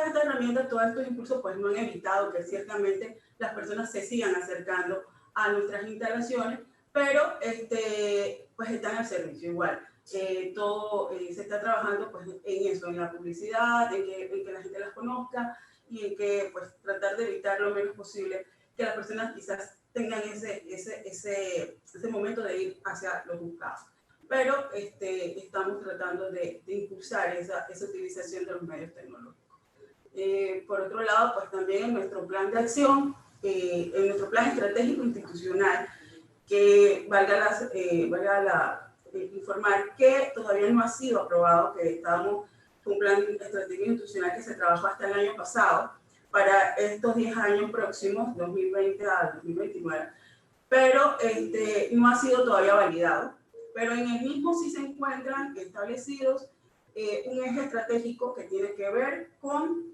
estas herramientas, todos estos impulsos pues no han evitado que ciertamente las personas se sigan acercando a nuestras instalaciones, pero pues están al servicio igual. Todo se está trabajando pues en eso, en la publicidad, en que la gente las conozca, y en que pues tratar de evitar lo menos posible que las personas quizás tengan ese momento de ir hacia los juzgados. Pero estamos tratando de impulsar esa utilización de los medios tecnológicos. Por otro lado, pues también en nuestro plan de acción, en nuestro plan estratégico institucional, que valga informar que todavía no ha sido aprobado, que estábamos con un plan estratégico institucional que se trabajó hasta el año pasado para estos 10 años próximos, 2020 a 2029, pero no ha sido todavía validado. Pero en el mismo sí se encuentran establecidos un eje estratégico que tiene que ver con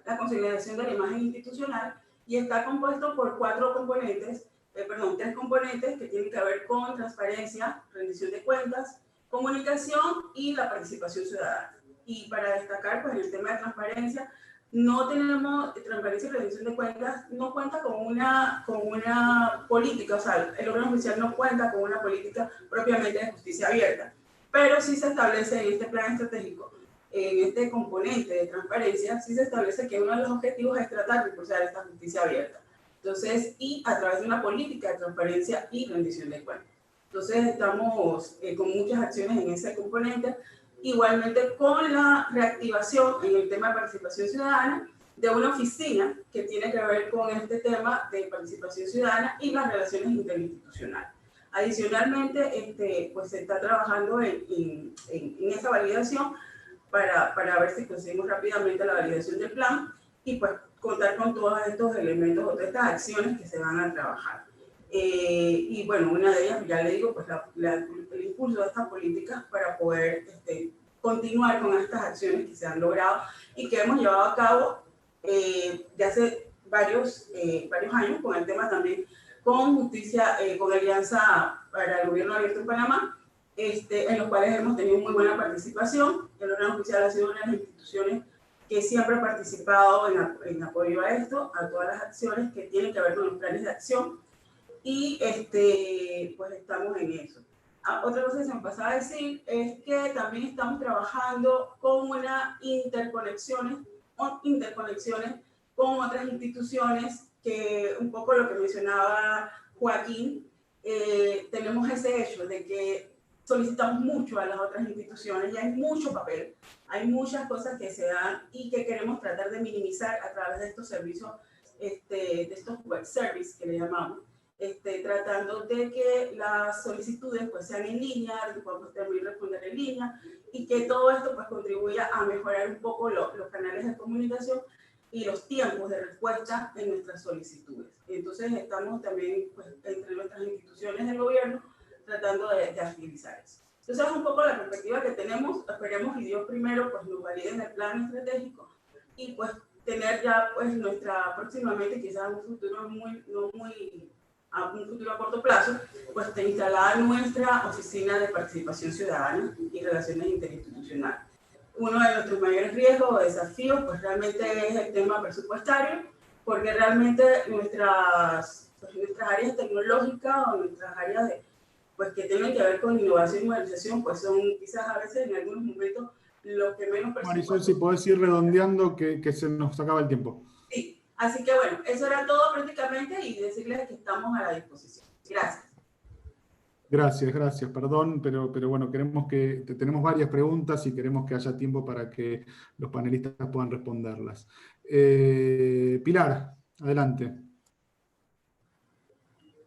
la consolidación de la imagen institucional y está compuesto por tres componentes que tienen que ver con transparencia, rendición de cuentas, comunicación y la participación ciudadana. Y para destacar, pues en el tema de transparencia, no tenemos transparencia y rendición de cuentas, no cuenta con una política, o sea, el órgano oficial no cuenta con una política propiamente de justicia abierta, pero sí se establece en este plan estratégico, en este componente de transparencia, sí se establece que uno de los objetivos es tratar de impulsar esta justicia abierta. Entonces, y a través de una política de transparencia y rendición de cuentas. Entonces, estamos con muchas acciones en ese componente. Igualmente con la reactivación en el tema de participación ciudadana de una oficina que tiene que ver con este tema de participación ciudadana y las relaciones interinstitucionales. Adicionalmente, pues se está trabajando en esa validación para ver si conseguimos rápidamente la validación del plan y pues contar con todos estos elementos o todas estas acciones que se van a trabajar. Y bueno, una de ellas, ya le digo, pues el impulso de estas políticas para poder continuar con estas acciones que se han logrado y que hemos llevado a cabo de hace varios años con el tema también con justicia, con Alianza para el Gobierno Abierto en Panamá, en los cuales hemos tenido muy buena participación. El órgano oficial ha sido una de las instituciones que siempre ha participado en apoyo a esto, a todas las acciones que tienen que ver con los planes de acción. Y pues estamos en eso. Otra cosa que se me pasaba a decir es que también estamos trabajando con interconexiones con otras instituciones, que un poco lo que mencionaba Joaquín, tenemos ese hecho de que solicitamos mucho a las otras instituciones y hay mucho papel, hay muchas cosas que se dan y que queremos tratar de minimizar a través de estos servicios, de estos web services que le llamamos. Tratando de que las solicitudes pues sean en línea, de que podamos también responder en línea y que todo esto pues contribuya a mejorar un poco los canales de comunicación y los tiempos de respuesta en nuestras solicitudes. Entonces estamos también pues, entre nuestras instituciones del gobierno tratando de agilizar eso. Entonces es un poco la perspectiva que tenemos. Esperemos y Dios primero pues nos valide el plan estratégico y pues tener ya pues próximamente quizás un futuro a un futuro a corto plazo, pues está instalada nuestra oficina de participación ciudadana y relaciones interinstitucionales. Uno de nuestros mayores riesgos o desafíos, pues realmente es el tema presupuestario, porque realmente nuestras áreas tecnológicas o nuestras áreas pues que tienen que ver con innovación y modernización, pues son quizás a veces en algunos momentos lo que menos presupuesto. Marisol, si podés ir redondeando que se nos acaba el tiempo. Sí. Así que bueno, eso era todo prácticamente y decirles que estamos a la disposición. Gracias. Gracias, perdón, pero bueno, tenemos varias preguntas y queremos que haya tiempo para que los panelistas puedan responderlas. Pilar, adelante.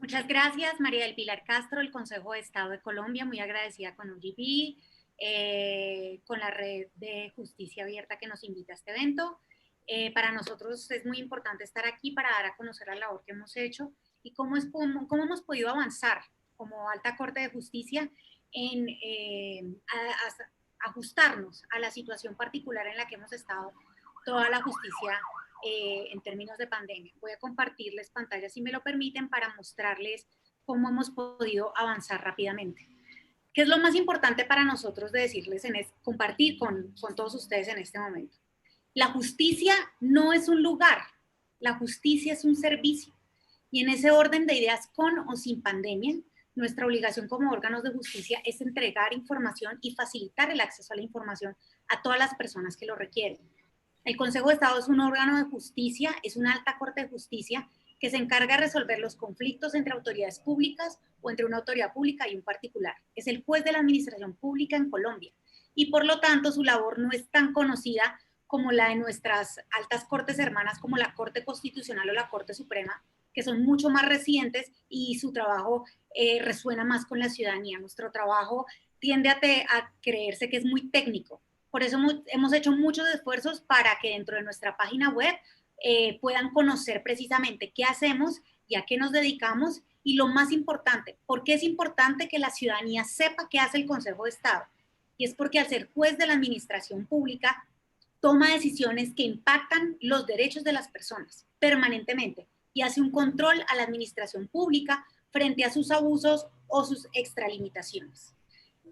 Muchas gracias, María del Pilar Castro, del Consejo de Estado de Colombia, muy agradecida con UGB, con la Red de Justicia Abierta que nos invita a este evento. Para nosotros es muy importante estar aquí para dar a conocer la labor que hemos hecho y cómo hemos podido avanzar como Alta Corte de Justicia en ajustarnos a la situación particular en la que hemos estado toda la justicia en términos de pandemia. Voy a compartirles pantalla, si me lo permiten, para mostrarles cómo hemos podido avanzar rápidamente. ¿Qué es lo más importante para nosotros de decirles, compartir con todos ustedes en este momento? La justicia no es un lugar, la justicia es un servicio. Y en ese orden de ideas, con o sin pandemia, nuestra obligación como órganos de justicia es entregar información y facilitar el acceso a la información a todas las personas que lo requieren. El Consejo de Estado es un órgano de justicia, es una alta corte de justicia que se encarga de resolver los conflictos entre autoridades públicas o entre una autoridad pública y un particular. Es el juez de la administración pública en Colombia y por lo tanto su labor no es tan conocida como la de nuestras altas cortes hermanas como la Corte Constitucional o la Corte Suprema, que son mucho más recientes y su trabajo resuena más con la ciudadanía. Nuestro trabajo tiende a creerse que es muy técnico. Por eso hemos hecho muchos esfuerzos para que dentro de nuestra página web puedan conocer precisamente qué hacemos y a qué nos dedicamos y lo más importante, por qué es importante que la ciudadanía sepa qué hace el Consejo de Estado. y es porque al ser juez de la administración pública, toma decisiones que impactan los derechos de las personas permanentemente y hace un control a la administración pública frente a sus abusos o sus extralimitaciones.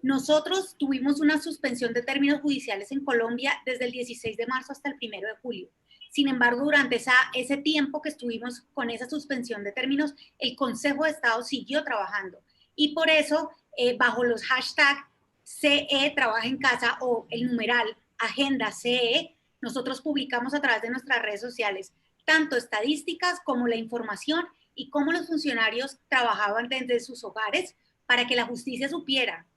Nosotros tuvimos una suspensión de términos judiciales en Colombia desde el 16 de marzo hasta el 1 de julio. Sin embargo, durante ese tiempo que estuvimos con esa suspensión de términos, el Consejo de Estado siguió trabajando. Y por eso, bajo los hashtags CE Trabaja en Casa o el numeral Agenda CE, nosotros publicamos a través de nuestras redes sociales tanto estadísticas como la información y cómo los funcionarios trabajaban desde sus hogares para que la justicia supiera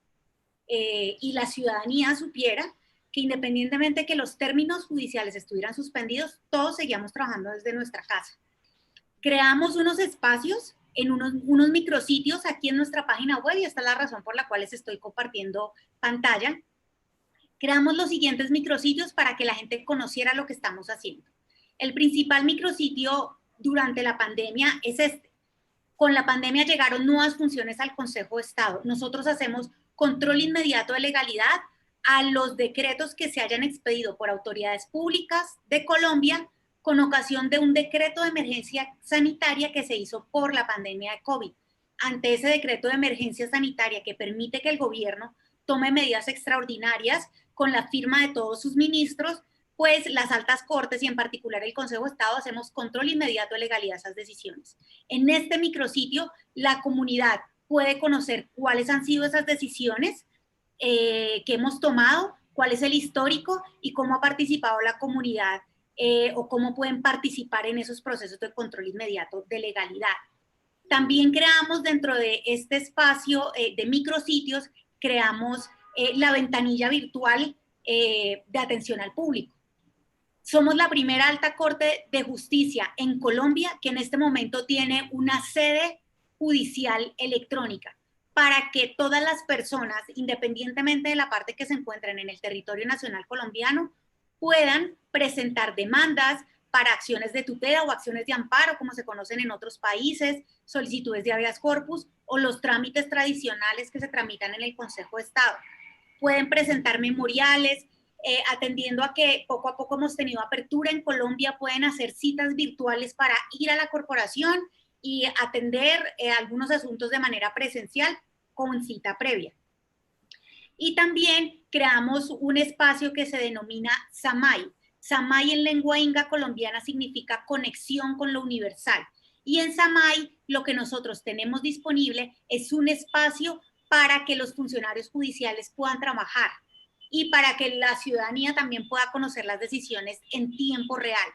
y la ciudadanía supiera que independientemente de que los términos judiciales estuvieran suspendidos, todos seguíamos trabajando desde nuestra casa. Creamos unos espacios en unos micrositios aquí en nuestra página web y esta es la razón por la cual les estoy compartiendo pantalla. Creamos los siguientes micrositios para que la gente conociera lo que estamos haciendo. El principal micrositio durante la pandemia es este. Con la pandemia llegaron nuevas funciones al Consejo de Estado. Nosotros hacemos control inmediato de legalidad a los decretos que se hayan expedido por autoridades públicas de Colombia con ocasión de un decreto de emergencia sanitaria que se hizo por la pandemia de COVID. Ante ese decreto de emergencia sanitaria que permite que el gobierno tome medidas extraordinarias con la firma de todos sus ministros, pues las altas cortes y en particular el Consejo de Estado hacemos control inmediato de legalidad de esas decisiones. En este micrositio, la comunidad puede conocer cuáles han sido esas decisiones que hemos tomado, cuál es el histórico y cómo ha participado la comunidad o cómo pueden participar en esos procesos de control inmediato de legalidad. También creamos dentro de este espacio de micrositios, creamos la ventanilla virtual de atención al público. Somos la primera alta corte de justicia en Colombia que en este momento tiene una sede judicial electrónica para que todas las personas, independientemente de la parte que se encuentren en el territorio nacional colombiano, puedan presentar demandas para acciones de tutela o acciones de amparo, como se conocen en otros países, solicitudes de habeas corpus o los trámites tradicionales que se tramitan en el Consejo de Estado. Pueden presentar memoriales, atendiendo a que poco a poco hemos tenido apertura en Colombia, pueden hacer citas virtuales para ir a la corporación y atender algunos asuntos de manera presencial con cita previa. Y también creamos un espacio que se denomina Samay. Samay en lengua inga colombiana significa conexión con lo universal. Y en Samay lo que nosotros tenemos disponible es un espacio para que los funcionarios judiciales puedan trabajar y para que la ciudadanía también pueda conocer las decisiones en tiempo real.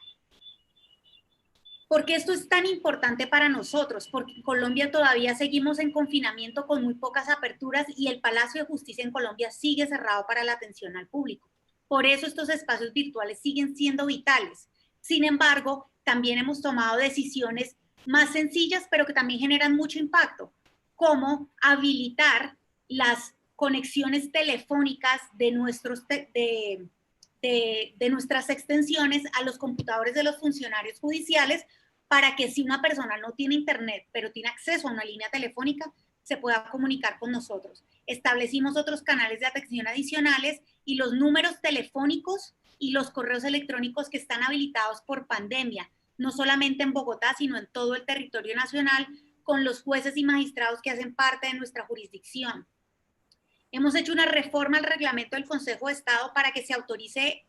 ¿Por qué esto es tan importante para nosotros? Porque en Colombia todavía seguimos en confinamiento con muy pocas aperturas y el Palacio de Justicia en Colombia sigue cerrado para la atención al público. Por eso estos espacios virtuales siguen siendo vitales. Sin embargo, también hemos tomado decisiones más sencillas, pero que también generan mucho impacto, como habilitar las conexiones telefónicas de nuestras extensiones a los computadores de los funcionarios judiciales para que si una persona no tiene internet, pero tiene acceso a una línea telefónica, se pueda comunicar con nosotros. Establecimos otros canales de atención adicionales y los números telefónicos y los correos electrónicos que están habilitados por pandemia, no solamente en Bogotá, sino en todo el territorio nacional, con los jueces y magistrados que hacen parte de nuestra jurisdicción. Hemos hecho una reforma al reglamento del Consejo de Estado para que se autorice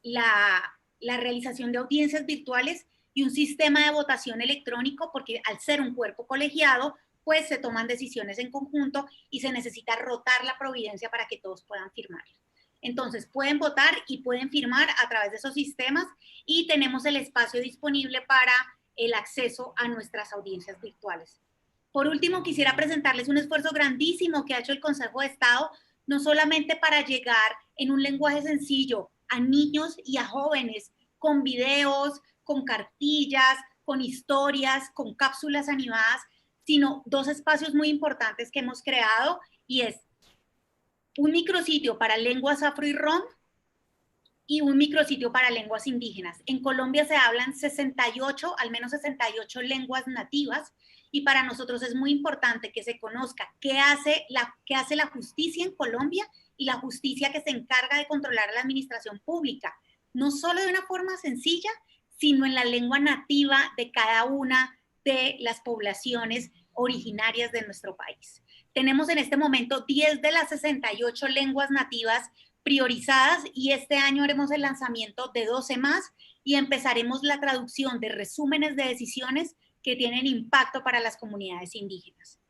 la realización de audiencias virtuales y un sistema de votación electrónico, porque al ser un cuerpo colegiado, pues se toman decisiones en conjunto y se necesita rotar la providencia para que todos puedan firmar. Entonces, pueden votar y pueden firmar a través de esos sistemas y tenemos el espacio disponible para el acceso a nuestras audiencias virtuales. Por último, quisiera presentarles un esfuerzo grandísimo que ha hecho el Consejo de Estado, no solamente para llegar en un lenguaje sencillo a niños y a jóvenes, con videos, con cartillas, con historias, con cápsulas animadas, sino dos espacios muy importantes que hemos creado y es un micrositio para lenguas afro y rom y un micrositio para lenguas indígenas. En Colombia se hablan 68, al menos 68 lenguas nativas y para nosotros es muy importante que se conozca qué hace la justicia en Colombia y la justicia que se encarga de controlar a la administración pública, no solo de una forma sencilla, sino en la lengua nativa de cada una de las poblaciones originarias de nuestro país. Tenemos en este momento 10 de las 68 lenguas nativas priorizadas y este año haremos el lanzamiento de 12 más y empezaremos la traducción de resúmenes de decisiones que tienen impacto para las comunidades indígenas.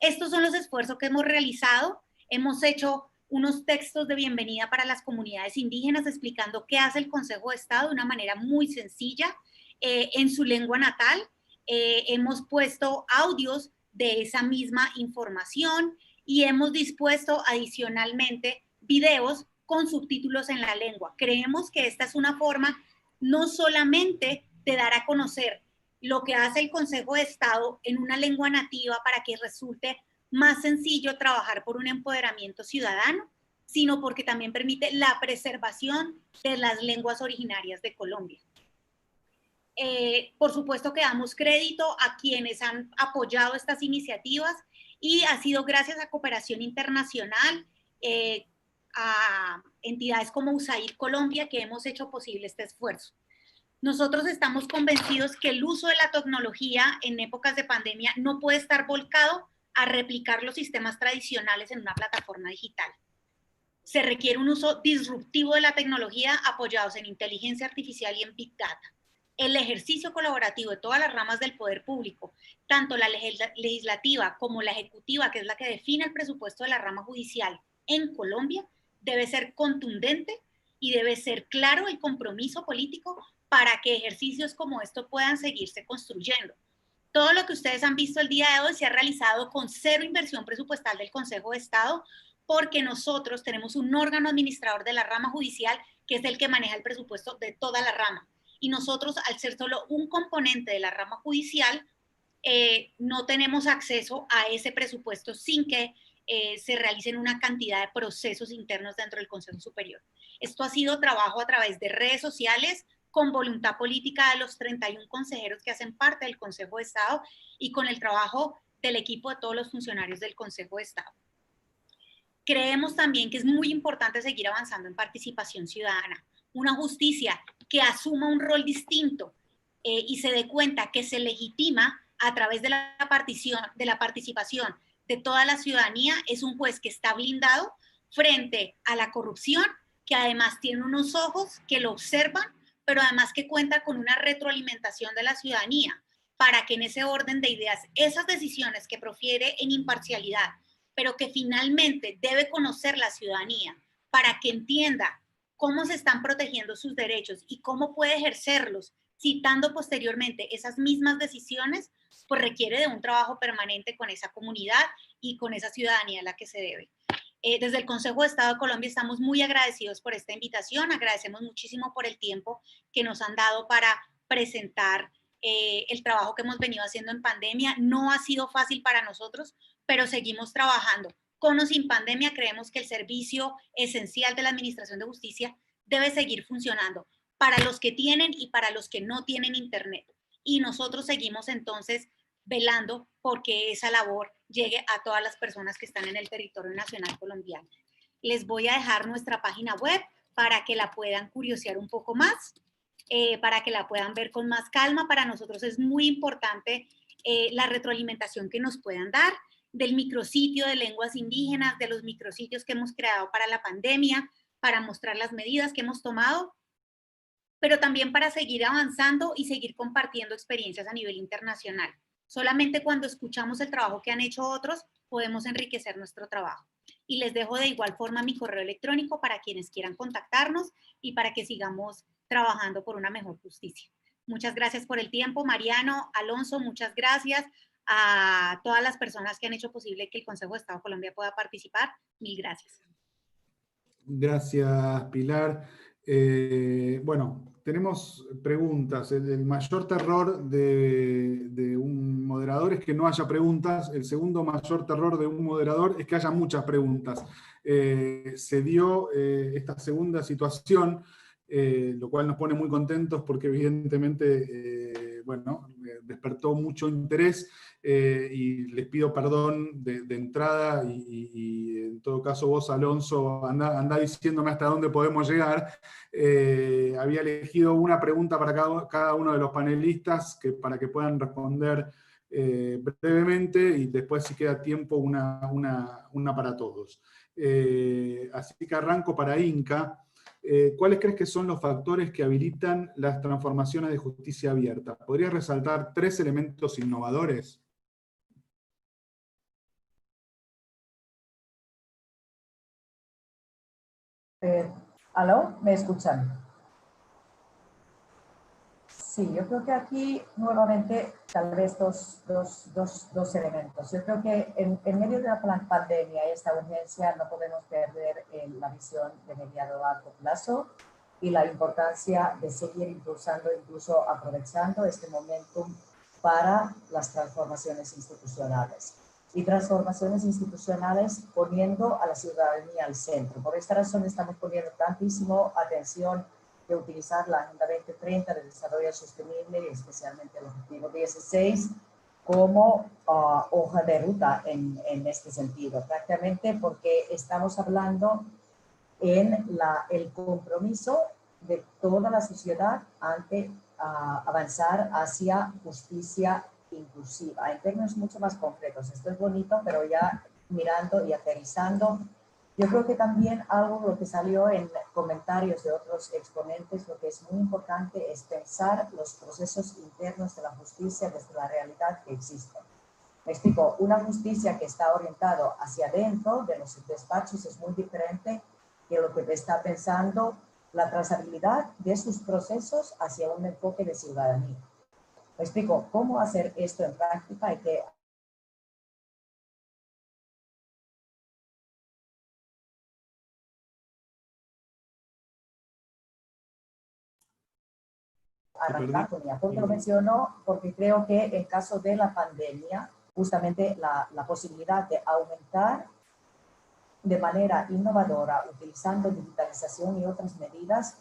Estos son los esfuerzos que hemos realizado. Hemos hecho unos textos de bienvenida para las comunidades indígenas explicando qué hace el Consejo de Estado de una manera muy sencilla en su lengua natal. Hemos puesto audios de esa misma información y hemos dispuesto adicionalmente videos con subtítulos en la lengua. Creemos que esta es una forma no solamente de dar a conocer lo que hace el Consejo de Estado en una lengua nativa para que resulte más sencillo trabajar por un empoderamiento ciudadano, sino porque también permite la preservación de las lenguas originarias de Colombia. Por supuesto que damos crédito a quienes han apoyado estas iniciativas y ha sido gracias a cooperación internacional, a entidades como USAID Colombia que hemos hecho posible este esfuerzo. Nosotros estamos convencidos que el uso de la tecnología en épocas de pandemia no puede estar volcado a replicar los sistemas tradicionales en una plataforma digital. Se requiere un uso disruptivo de la tecnología apoyados en inteligencia artificial y en Big Data. El ejercicio colaborativo de todas las ramas del poder público, tanto la legislativa como la ejecutiva, que es la que define el presupuesto de la rama judicial en Colombia, debe ser contundente y debe ser claro el compromiso político para que ejercicios como esto puedan seguirse construyendo. Todo lo que ustedes han visto el día de hoy se ha realizado con cero inversión presupuestal del Consejo de Estado, porque nosotros tenemos un órgano administrador de la rama judicial que es el que maneja el presupuesto de toda la rama. Y nosotros, al ser solo un componente de la rama judicial, no tenemos acceso a ese presupuesto sin que se realicen una cantidad de procesos internos dentro del Consejo Superior. Esto ha sido trabajo a través de redes sociales, con voluntad política de los 31 consejeros que hacen parte del Consejo de Estado y con el trabajo del equipo de todos los funcionarios del Consejo de Estado. Creemos también que es muy importante seguir avanzando en participación ciudadana, una justicia que asuma un rol distinto y se dé cuenta que se legitima a través de la participación de toda la ciudadanía. Es un juez que está blindado frente a la corrupción, que además tiene unos ojos que lo observan, pero además que cuenta con una retroalimentación de la ciudadanía para que en ese orden de ideas, esas decisiones que profiere en imparcialidad, pero que finalmente debe conocer la ciudadanía para que entienda cómo se están protegiendo sus derechos y cómo puede ejercerlos, citando posteriormente esas mismas decisiones, pues requiere de un trabajo permanente con esa comunidad y con esa ciudadanía a la que se debe. Desde el Consejo de Estado de Colombia estamos muy agradecidos por esta invitación, agradecemos muchísimo por el tiempo que nos han dado para presentar el trabajo que hemos venido haciendo en pandemia. No ha sido fácil para nosotros, pero seguimos trabajando. Con o sin pandemia, creemos que el servicio esencial de la Administración de Justicia debe seguir funcionando para los que tienen y para los que no tienen internet. Y nosotros seguimos entonces velando porque esa labor llegue a todas las personas que están en el territorio nacional colombiano. Les voy a dejar nuestra página web para que la puedan curiosear un poco más, para que la puedan ver con más calma. Para nosotros es muy importante la retroalimentación que nos puedan dar del micrositio de lenguas indígenas, de los micrositios que hemos creado para la pandemia, para mostrar las medidas que hemos tomado, pero también para seguir avanzando y seguir compartiendo experiencias a nivel internacional. Solamente cuando escuchamos el trabajo que han hecho otros, podemos enriquecer nuestro trabajo. Y les dejo de igual forma mi correo electrónico para quienes quieran contactarnos y para que sigamos trabajando por una mejor justicia. Muchas gracias por el tiempo, Mariano, Alonso, muchas gracias a todas las personas que han hecho posible que el Consejo de Estado de Colombia pueda participar. Mil gracias. Gracias, Pilar. Bueno, tenemos preguntas. El mayor terror de un moderador es que no haya preguntas. El segundo mayor terror de un moderador es que haya muchas preguntas. Se dio esta segunda situación, lo cual nos pone muy contentos porque evidentemente, bueno, despertó mucho interés y les pido perdón de entrada y en todo caso vos, Alonso, andá diciéndome hasta dónde podemos llegar. Había elegido una pregunta para cada uno de los panelistas para que puedan responder brevemente y después, si queda tiempo, una para todos. Así que arranco para Inca. ¿Cuáles crees que son los factores que habilitan las transformaciones de justicia abierta? ¿Podrías resaltar 3 elementos innovadores? ¿Aló? ¿Me escuchan? Sí, yo creo que aquí nuevamente tal vez dos elementos. Yo creo que en medio de la pandemia y esta urgencia no podemos perder la visión de mediano a largo plazo y la importancia de seguir impulsando, incluso aprovechando este momentum para las transformaciones institucionales. Y transformaciones institucionales poniendo a la ciudadanía al centro. Por esta razón estamos poniendo tantísimo atención de utilizar la Agenda 2030 de Desarrollo Sostenible, y especialmente el Objetivo 16, como hoja de ruta en este sentido. Prácticamente porque estamos hablando en el compromiso de toda la sociedad ante avanzar hacia justicia inclusiva. En términos mucho más concretos, esto es bonito, pero ya mirando y aterrizando, yo creo que también algo lo que salió en comentarios de otros exponentes, lo que es muy importante es pensar los procesos internos de la justicia desde la realidad que existe. Me explico, una justicia que está orientada hacia adentro de los despachos es muy diferente que lo que está pensando la trazabilidad de sus procesos hacia un enfoque de ciudadanía. Me explico, ¿cómo hacer esto en práctica? Y que arrancar con ella. ¿Por qué lo menciono? Porque creo que en caso de la pandemia, justamente la posibilidad de aumentar de manera innovadora, utilizando digitalización y otras medidas,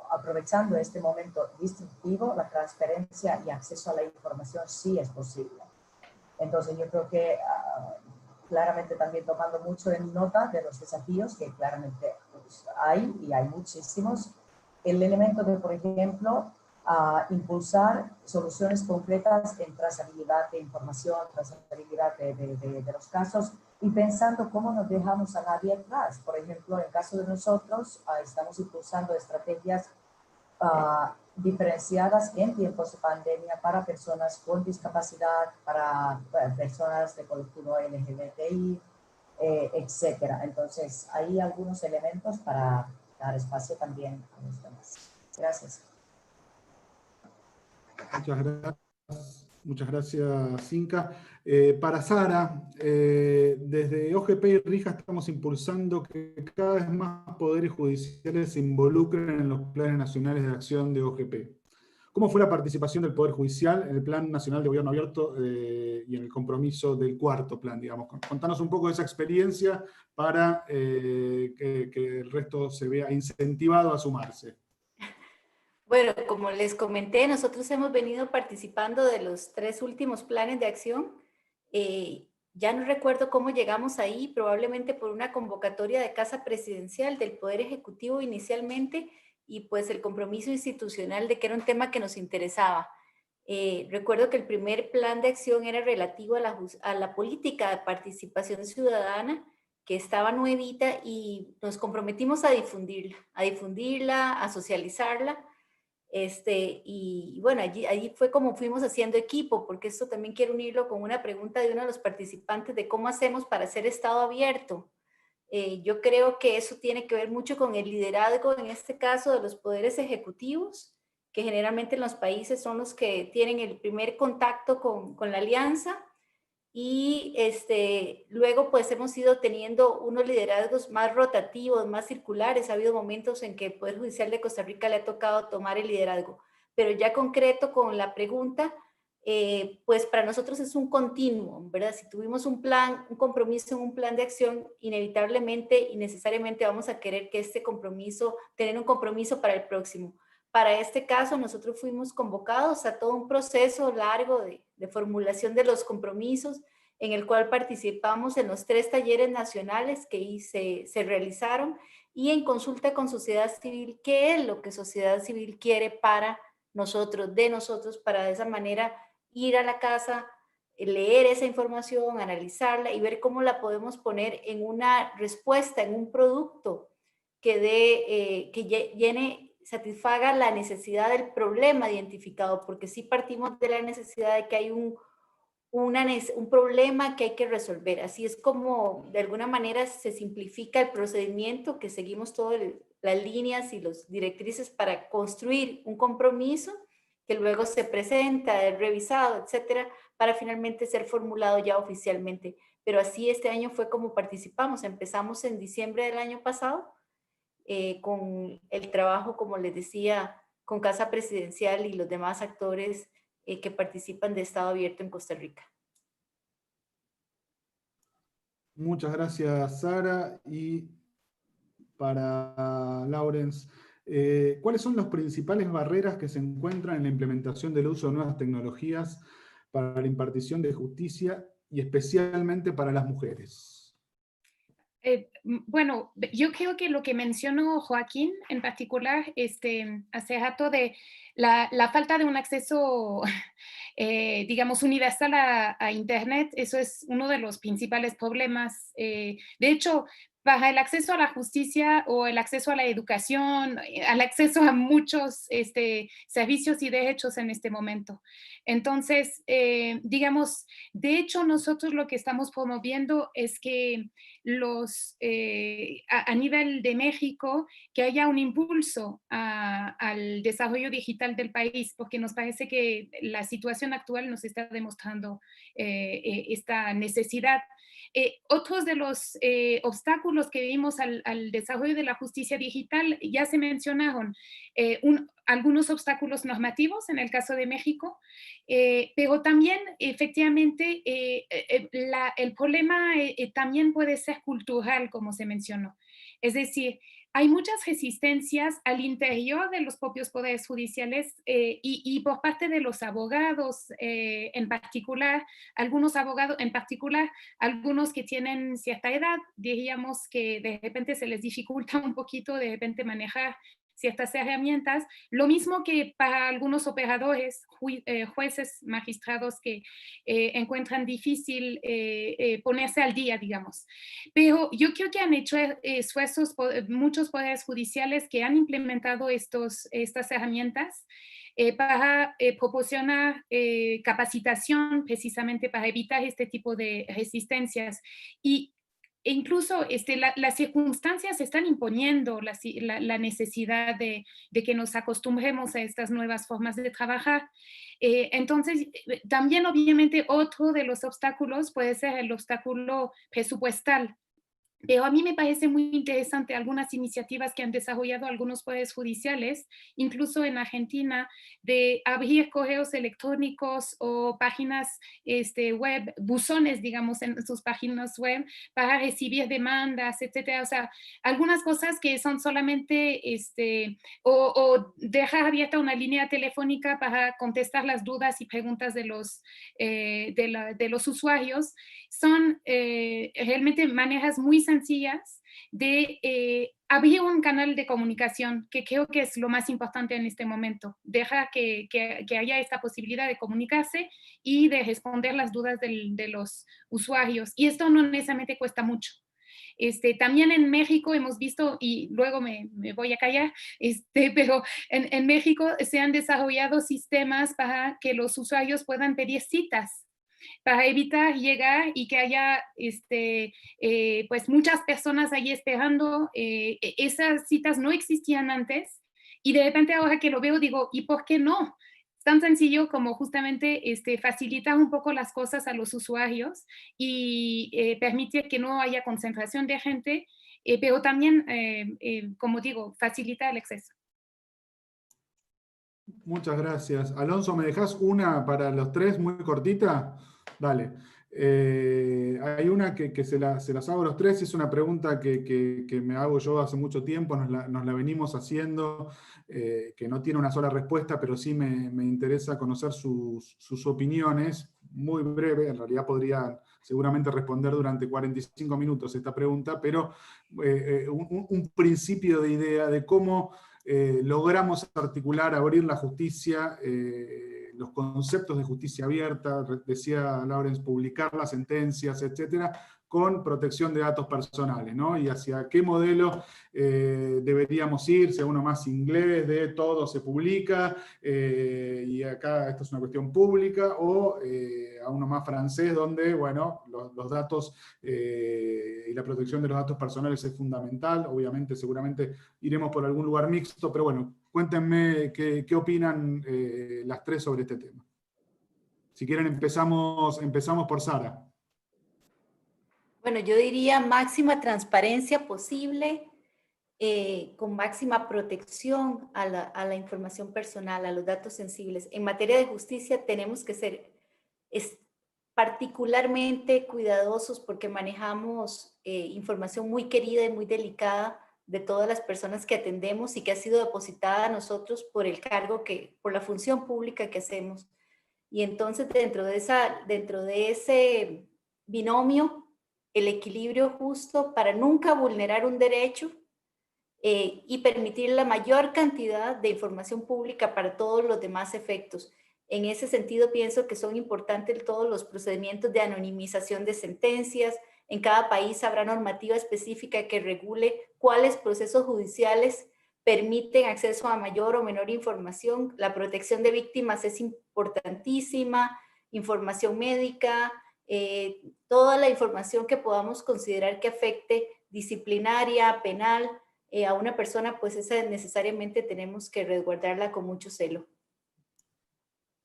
aprovechando este momento disruptivo, la transparencia y acceso a la información sí es posible. Entonces yo creo que claramente también tomando mucho en nota de los desafíos que claramente pues, hay, y hay muchísimos, el elemento de, por ejemplo, impulsar soluciones concretas en trazabilidad de información, trazabilidad de los casos, y pensando cómo nos dejamos a nadie atrás. Por ejemplo, en el caso de nosotros, estamos impulsando estrategias diferenciadas en tiempos de pandemia para personas con discapacidad, para personas de colectivo LGBTI, etcétera. Entonces, hay algunos elementos para dar espacio también a los demás. Gracias. Muchas gracias, Inca. Para Sara, desde OGP y RIJA estamos impulsando que cada vez más poderes judiciales se involucren en los planes nacionales de acción de OGP. ¿Cómo fue la participación del Poder Judicial en el Plan Nacional de Gobierno Abierto y en el compromiso del cuarto plan, digamos? Contanos un poco de esa experiencia para que el resto se vea incentivado a sumarse. Bueno, como les comenté, nosotros hemos venido participando de los 3 últimos planes de acción. Ya no recuerdo cómo llegamos ahí, probablemente por una convocatoria de Casa Presidencial del Poder Ejecutivo inicialmente, y pues el compromiso institucional de que era un tema que nos interesaba. Recuerdo que el primer plan de acción era relativo a la política de participación ciudadana, que estaba nuevita, y nos comprometimos a difundirla, a socializarla. Y bueno, allí fue como fuimos haciendo equipo, porque esto también quiero unirlo con una pregunta de uno de los participantes de cómo hacemos para hacer Estado abierto. Yo creo que eso tiene que ver mucho con el liderazgo, en este caso, de los poderes ejecutivos, que generalmente en los países son los que tienen el primer contacto con la alianza. Y luego pues hemos ido teniendo unos liderazgos más rotativos, más circulares. Ha habido momentos en que el Poder Judicial de Costa Rica le ha tocado tomar el liderazgo. Pero ya concreto con la pregunta, pues para nosotros es un continuo, ¿verdad? Si tuvimos un plan, un compromiso en un plan de acción, inevitablemente y necesariamente vamos a querer que este compromiso, tener un compromiso para el próximo. para este caso nosotros fuimos convocados a todo un proceso largo de formulación de los compromisos, en el cual participamos en los 3 talleres nacionales que se realizaron, y en consulta con sociedad civil, qué es lo que sociedad civil quiere para nosotros, de nosotros, para de esa manera ir a la casa, leer esa información, analizarla y ver cómo la podemos poner en una respuesta, en un producto que llene, satisfaga la necesidad del problema identificado, porque sí partimos de la necesidad de que hay un problema que hay que resolver. Así es como de alguna manera se simplifica el procedimiento, que seguimos todas las líneas y las directrices para construir un compromiso que luego se presenta, es revisado, etcétera, para finalmente ser formulado ya oficialmente. Pero así este año fue como participamos. Empezamos en diciembre del año pasado con el trabajo, como les decía, con Casa Presidencial y los demás actores que participan de Estado Abierto en Costa Rica. Muchas gracias, Sara. Y para Laurence, ¿cuáles son las principales barreras que se encuentran en la implementación del uso de nuevas tecnologías para la impartición de justicia y especialmente para las mujeres? Bueno, yo creo que lo que mencionó Joaquín en particular, hace rato de la falta de un acceso, digamos, universal a Internet, eso es uno de los principales problemas. De hecho, para el acceso a la justicia o el acceso a la educación, al acceso a muchos servicios y derechos en este momento. Entonces, digamos, de hecho, nosotros lo que estamos promoviendo es que a nivel de México, que haya un impulso al desarrollo digital del país, porque nos parece que la situación actual nos está demostrando esta necesidad. Otros de los obstáculos que vimos al desarrollo de la justicia digital ya se mencionaron. Algunos obstáculos normativos en el caso de México, pero también efectivamente el problema también puede ser cultural, como se mencionó. Es decir, hay muchas resistencias al interior de los propios poderes judiciales y por parte de los abogados en particular, algunos abogados en particular, algunos que tienen cierta edad, diríamos que de repente se les dificulta un poquito de repente manejar ciertas herramientas, lo mismo que para algunos operadores, jueces, magistrados que encuentran difícil ponerse al día, digamos. Pero yo creo que han hecho esfuerzos muchos poderes judiciales que han implementado estas herramientas para proporcionar capacitación precisamente para evitar este tipo de resistencias. E incluso las circunstancias están imponiendo la necesidad de que nos acostumbremos a estas nuevas formas de trabajar. Entonces, también obviamente otro de los obstáculos puede ser el obstáculo presupuestal. Pero a mí me parece muy interesante algunas iniciativas que han desarrollado algunos poderes judiciales, incluso en Argentina, de abrir correos electrónicos o páginas web, buzones, digamos, en sus páginas web para recibir demandas, etcétera. O sea, algunas cosas que son solamente, o dejar abierta una línea telefónica para contestar las dudas y preguntas de los usuarios, son realmente maneras muy sencillas de abrir un canal de comunicación, que creo que es lo más importante en este momento. Deja que haya esta posibilidad de comunicarse y de responder las dudas de los usuarios. Y esto no necesariamente cuesta mucho. También en México hemos visto, y luego me voy a callar, pero en México se han desarrollado sistemas para que los usuarios puedan pedir citas para evitar llegar y que haya pues muchas personas ahí esperando. Esas citas no existían antes y de repente ahora que lo veo digo, ¿y por qué no? Es tan sencillo como justamente facilitar un poco las cosas a los usuarios y permitir que no haya concentración de gente, pero también, como digo, facilitar el acceso. Muchas gracias. Alonso, ¿me dejas una para los tres, muy cortita? Dale. Hay una que se las hago a los tres, es una pregunta que me hago yo hace mucho tiempo, nos la venimos haciendo, que no tiene una sola respuesta, pero sí me interesa conocer sus opiniones. Muy breve, en realidad podría seguramente responder durante 45 minutos esta pregunta, pero un principio de idea de cómo logramos articular, abrir la justicia, los conceptos de justicia abierta, decía Lawrence, publicar las sentencias, etcétera, con protección de datos personales, ¿no? Y hacia qué modelo deberíamos ir, sea uno más inglés, de todo se publica, y acá esto es una cuestión pública, o a uno más francés, donde, bueno, los datos y la protección de los datos personales es fundamental. Obviamente, seguramente iremos por algún lugar mixto, pero bueno, cuéntenme qué opinan las tres sobre este tema. Si quieren empezamos por Sara. Bueno, yo diría máxima transparencia posible, con máxima protección a la información personal, a los datos sensibles. En materia de justicia tenemos que ser particularmente cuidadosos porque manejamos información muy querida y muy delicada de todas las personas que atendemos y que ha sido depositada a nosotros por el cargo por la función pública que hacemos. Y entonces dentro de ese binomio, el equilibrio justo para nunca vulnerar un derecho y permitir la mayor cantidad de información pública para todos los demás efectos. En ese sentido, pienso que son importantes todos los procedimientos de anonimización de sentencias. En cada país habrá normativa específica que regule cuáles procesos judiciales permiten acceso a mayor o menor información. La protección de víctimas es importantísima, información médica, toda la información que podamos considerar que afecte disciplinaria, penal, a una persona, pues esa necesariamente tenemos que resguardarla con mucho celo.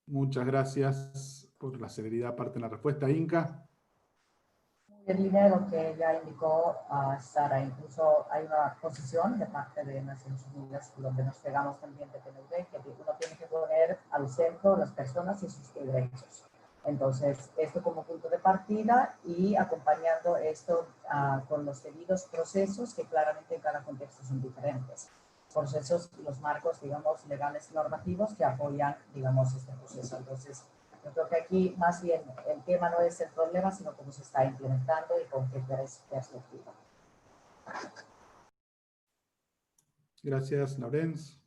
Muchas gracias por la celeridad aparte en la respuesta. Inca. En línea de lo que ya indicó Sara, incluso hay una posición de parte de Naciones Unidas donde nos pegamos también de PNUD, que uno tiene que poner al centro las personas y sus derechos. Entonces, esto como punto de partida y acompañando esto con los debidos procesos que claramente en cada contexto son diferentes. Procesos y los marcos, digamos, legales y normativos que apoyan, digamos, este proceso. Entonces, yo creo que aquí más bien el tema no es el problema, sino cómo se está implementando y con qué perspectiva. Gracias, Laurence.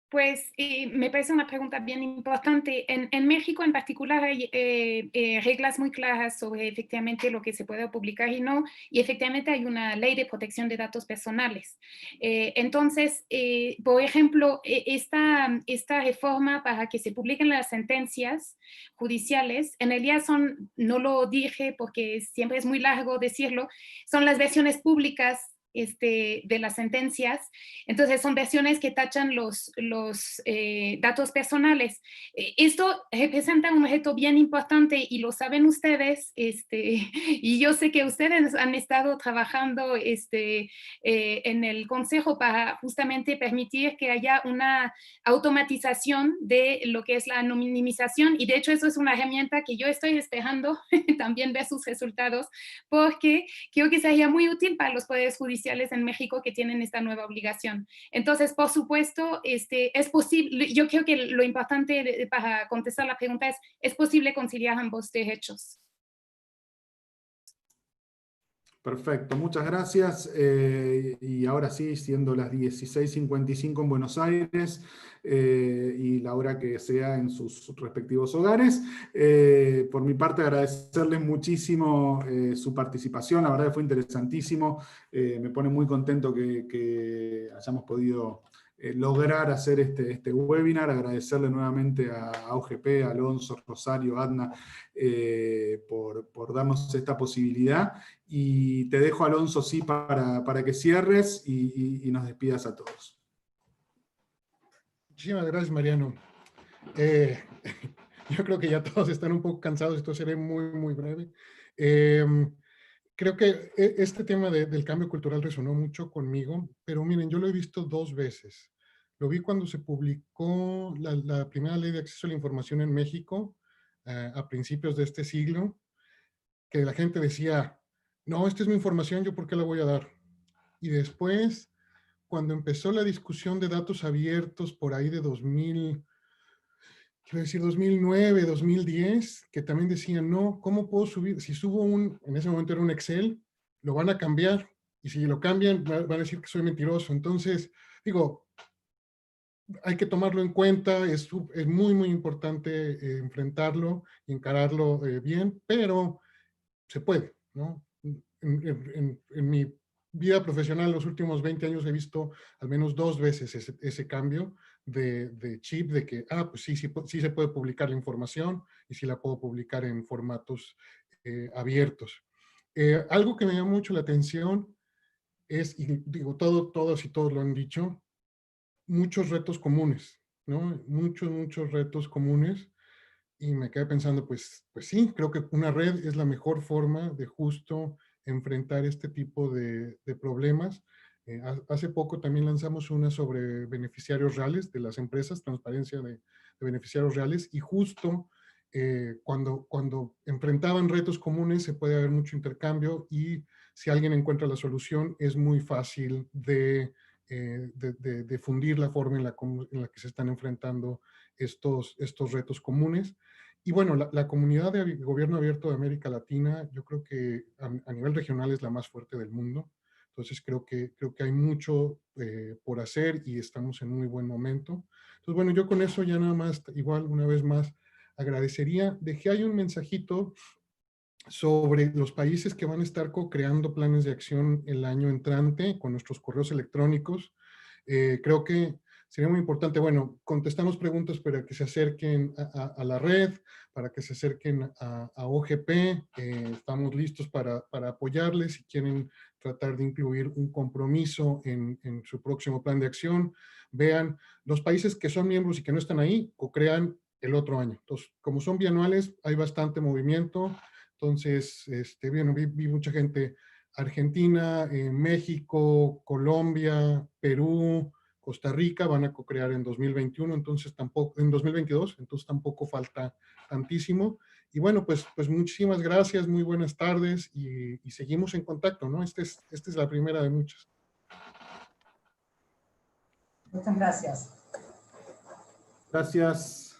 Pues me parece una pregunta bien importante. En México en particular hay reglas muy claras sobre efectivamente lo que se puede publicar y no, y efectivamente hay una ley de protección de datos personales. Entonces, por ejemplo, esta reforma para que se publiquen las sentencias judiciales, en realidad no lo dije porque siempre es muy largo decirlo, son las versiones públicas de las sentencias. Entonces son versiones que tachan los datos personales. Esto representa un reto bien importante y lo saben ustedes, y yo sé que ustedes han estado trabajando en el Consejo para justamente permitir que haya una automatización de lo que es la anonimización, y de hecho eso es una herramienta que yo estoy esperando también ver sus resultados, porque creo que sería muy útil para los poderes judiciales en México que tienen esta nueva obligación. Entonces, por supuesto, es posible, yo creo que lo importante para contestar la pregunta es posible conciliar ambos derechos. Perfecto, muchas gracias. Y ahora sí, siendo las 16:55 en Buenos Aires y la hora que sea en sus respectivos hogares, por mi parte agradecerles muchísimo su participación, la verdad que fue interesantísimo, me pone muy contento que hayamos podido lograr hacer este webinar, agradecerle nuevamente a UGP, a Alonso, Rosario, Adna, por darnos esta posibilidad. Y te dejo, Alonso, sí, para que cierres y nos despidas a todos. Muchísimas gracias, Mariano. Yo creo que ya todos están un poco cansados, esto seré muy, muy breve. Creo que este tema del cambio cultural resonó mucho conmigo, pero miren, yo lo he visto 2 veces. Lo vi cuando se publicó la primera ley de acceso a la información en México, a principios de este siglo, que la gente decía, no, esta es mi información, ¿yo por qué la voy a dar? Y después, cuando empezó la discusión de datos abiertos por ahí de 2009, 2010, que también decían, no, ¿cómo puedo subir? Si subo en ese momento era un Excel, lo van a cambiar, y si lo cambian, van a decir que soy mentiroso. Entonces, digo, hay que tomarlo en cuenta, es muy, muy importante enfrentarlo, encararlo bien, pero se puede, ¿no? En mi vida profesional, los últimos 20 años he visto al menos 2 veces ese cambio de chip, de que, pues sí se puede publicar la información y sí la puedo publicar en formatos abiertos. Algo que me llama mucho la atención es, y digo, todos y todos lo han dicho, muchos retos comunes, ¿no? Muchos retos comunes. Y me quedé pensando, pues sí, creo que una red es la mejor forma de justo enfrentar este tipo de problemas. Hace poco también lanzamos una sobre beneficiarios reales de las empresas, transparencia de beneficiarios reales, y justo cuando enfrentaban retos comunes se puede haber mucho intercambio, y si alguien encuentra la solución es muy fácil de fundir la forma en la que se están enfrentando estos retos comunes. Y bueno, la comunidad de gobierno abierto de América Latina, yo creo que a nivel regional es la más fuerte del mundo. Entonces creo que hay mucho por hacer y estamos en muy buen momento. Entonces bueno, yo con eso ya nada más, igual una vez más, agradecería. Dejé ahí un mensajito sobre los países que van a estar co-creando planes de acción el año entrante con nuestros correos electrónicos. Creo que sería muy importante, bueno, contestamos preguntas para que se acerquen a la red, para que se acerquen a OGP. Estamos listos para apoyarles si quieren tratar de incluir un compromiso en su próximo plan de acción. Vean, los países que son miembros y que no están ahí, co-crean el otro año. Entonces, como son bianuales, hay bastante movimiento. Entonces, bueno, vi mucha gente, Argentina, México, Colombia, Perú, Costa Rica van a co-crear en 2021, entonces tampoco, en 2022, entonces tampoco falta tantísimo. Y bueno, pues muchísimas gracias, muy buenas tardes y seguimos en contacto, ¿no? Esta es la primera de muchas. Muchas gracias. Gracias.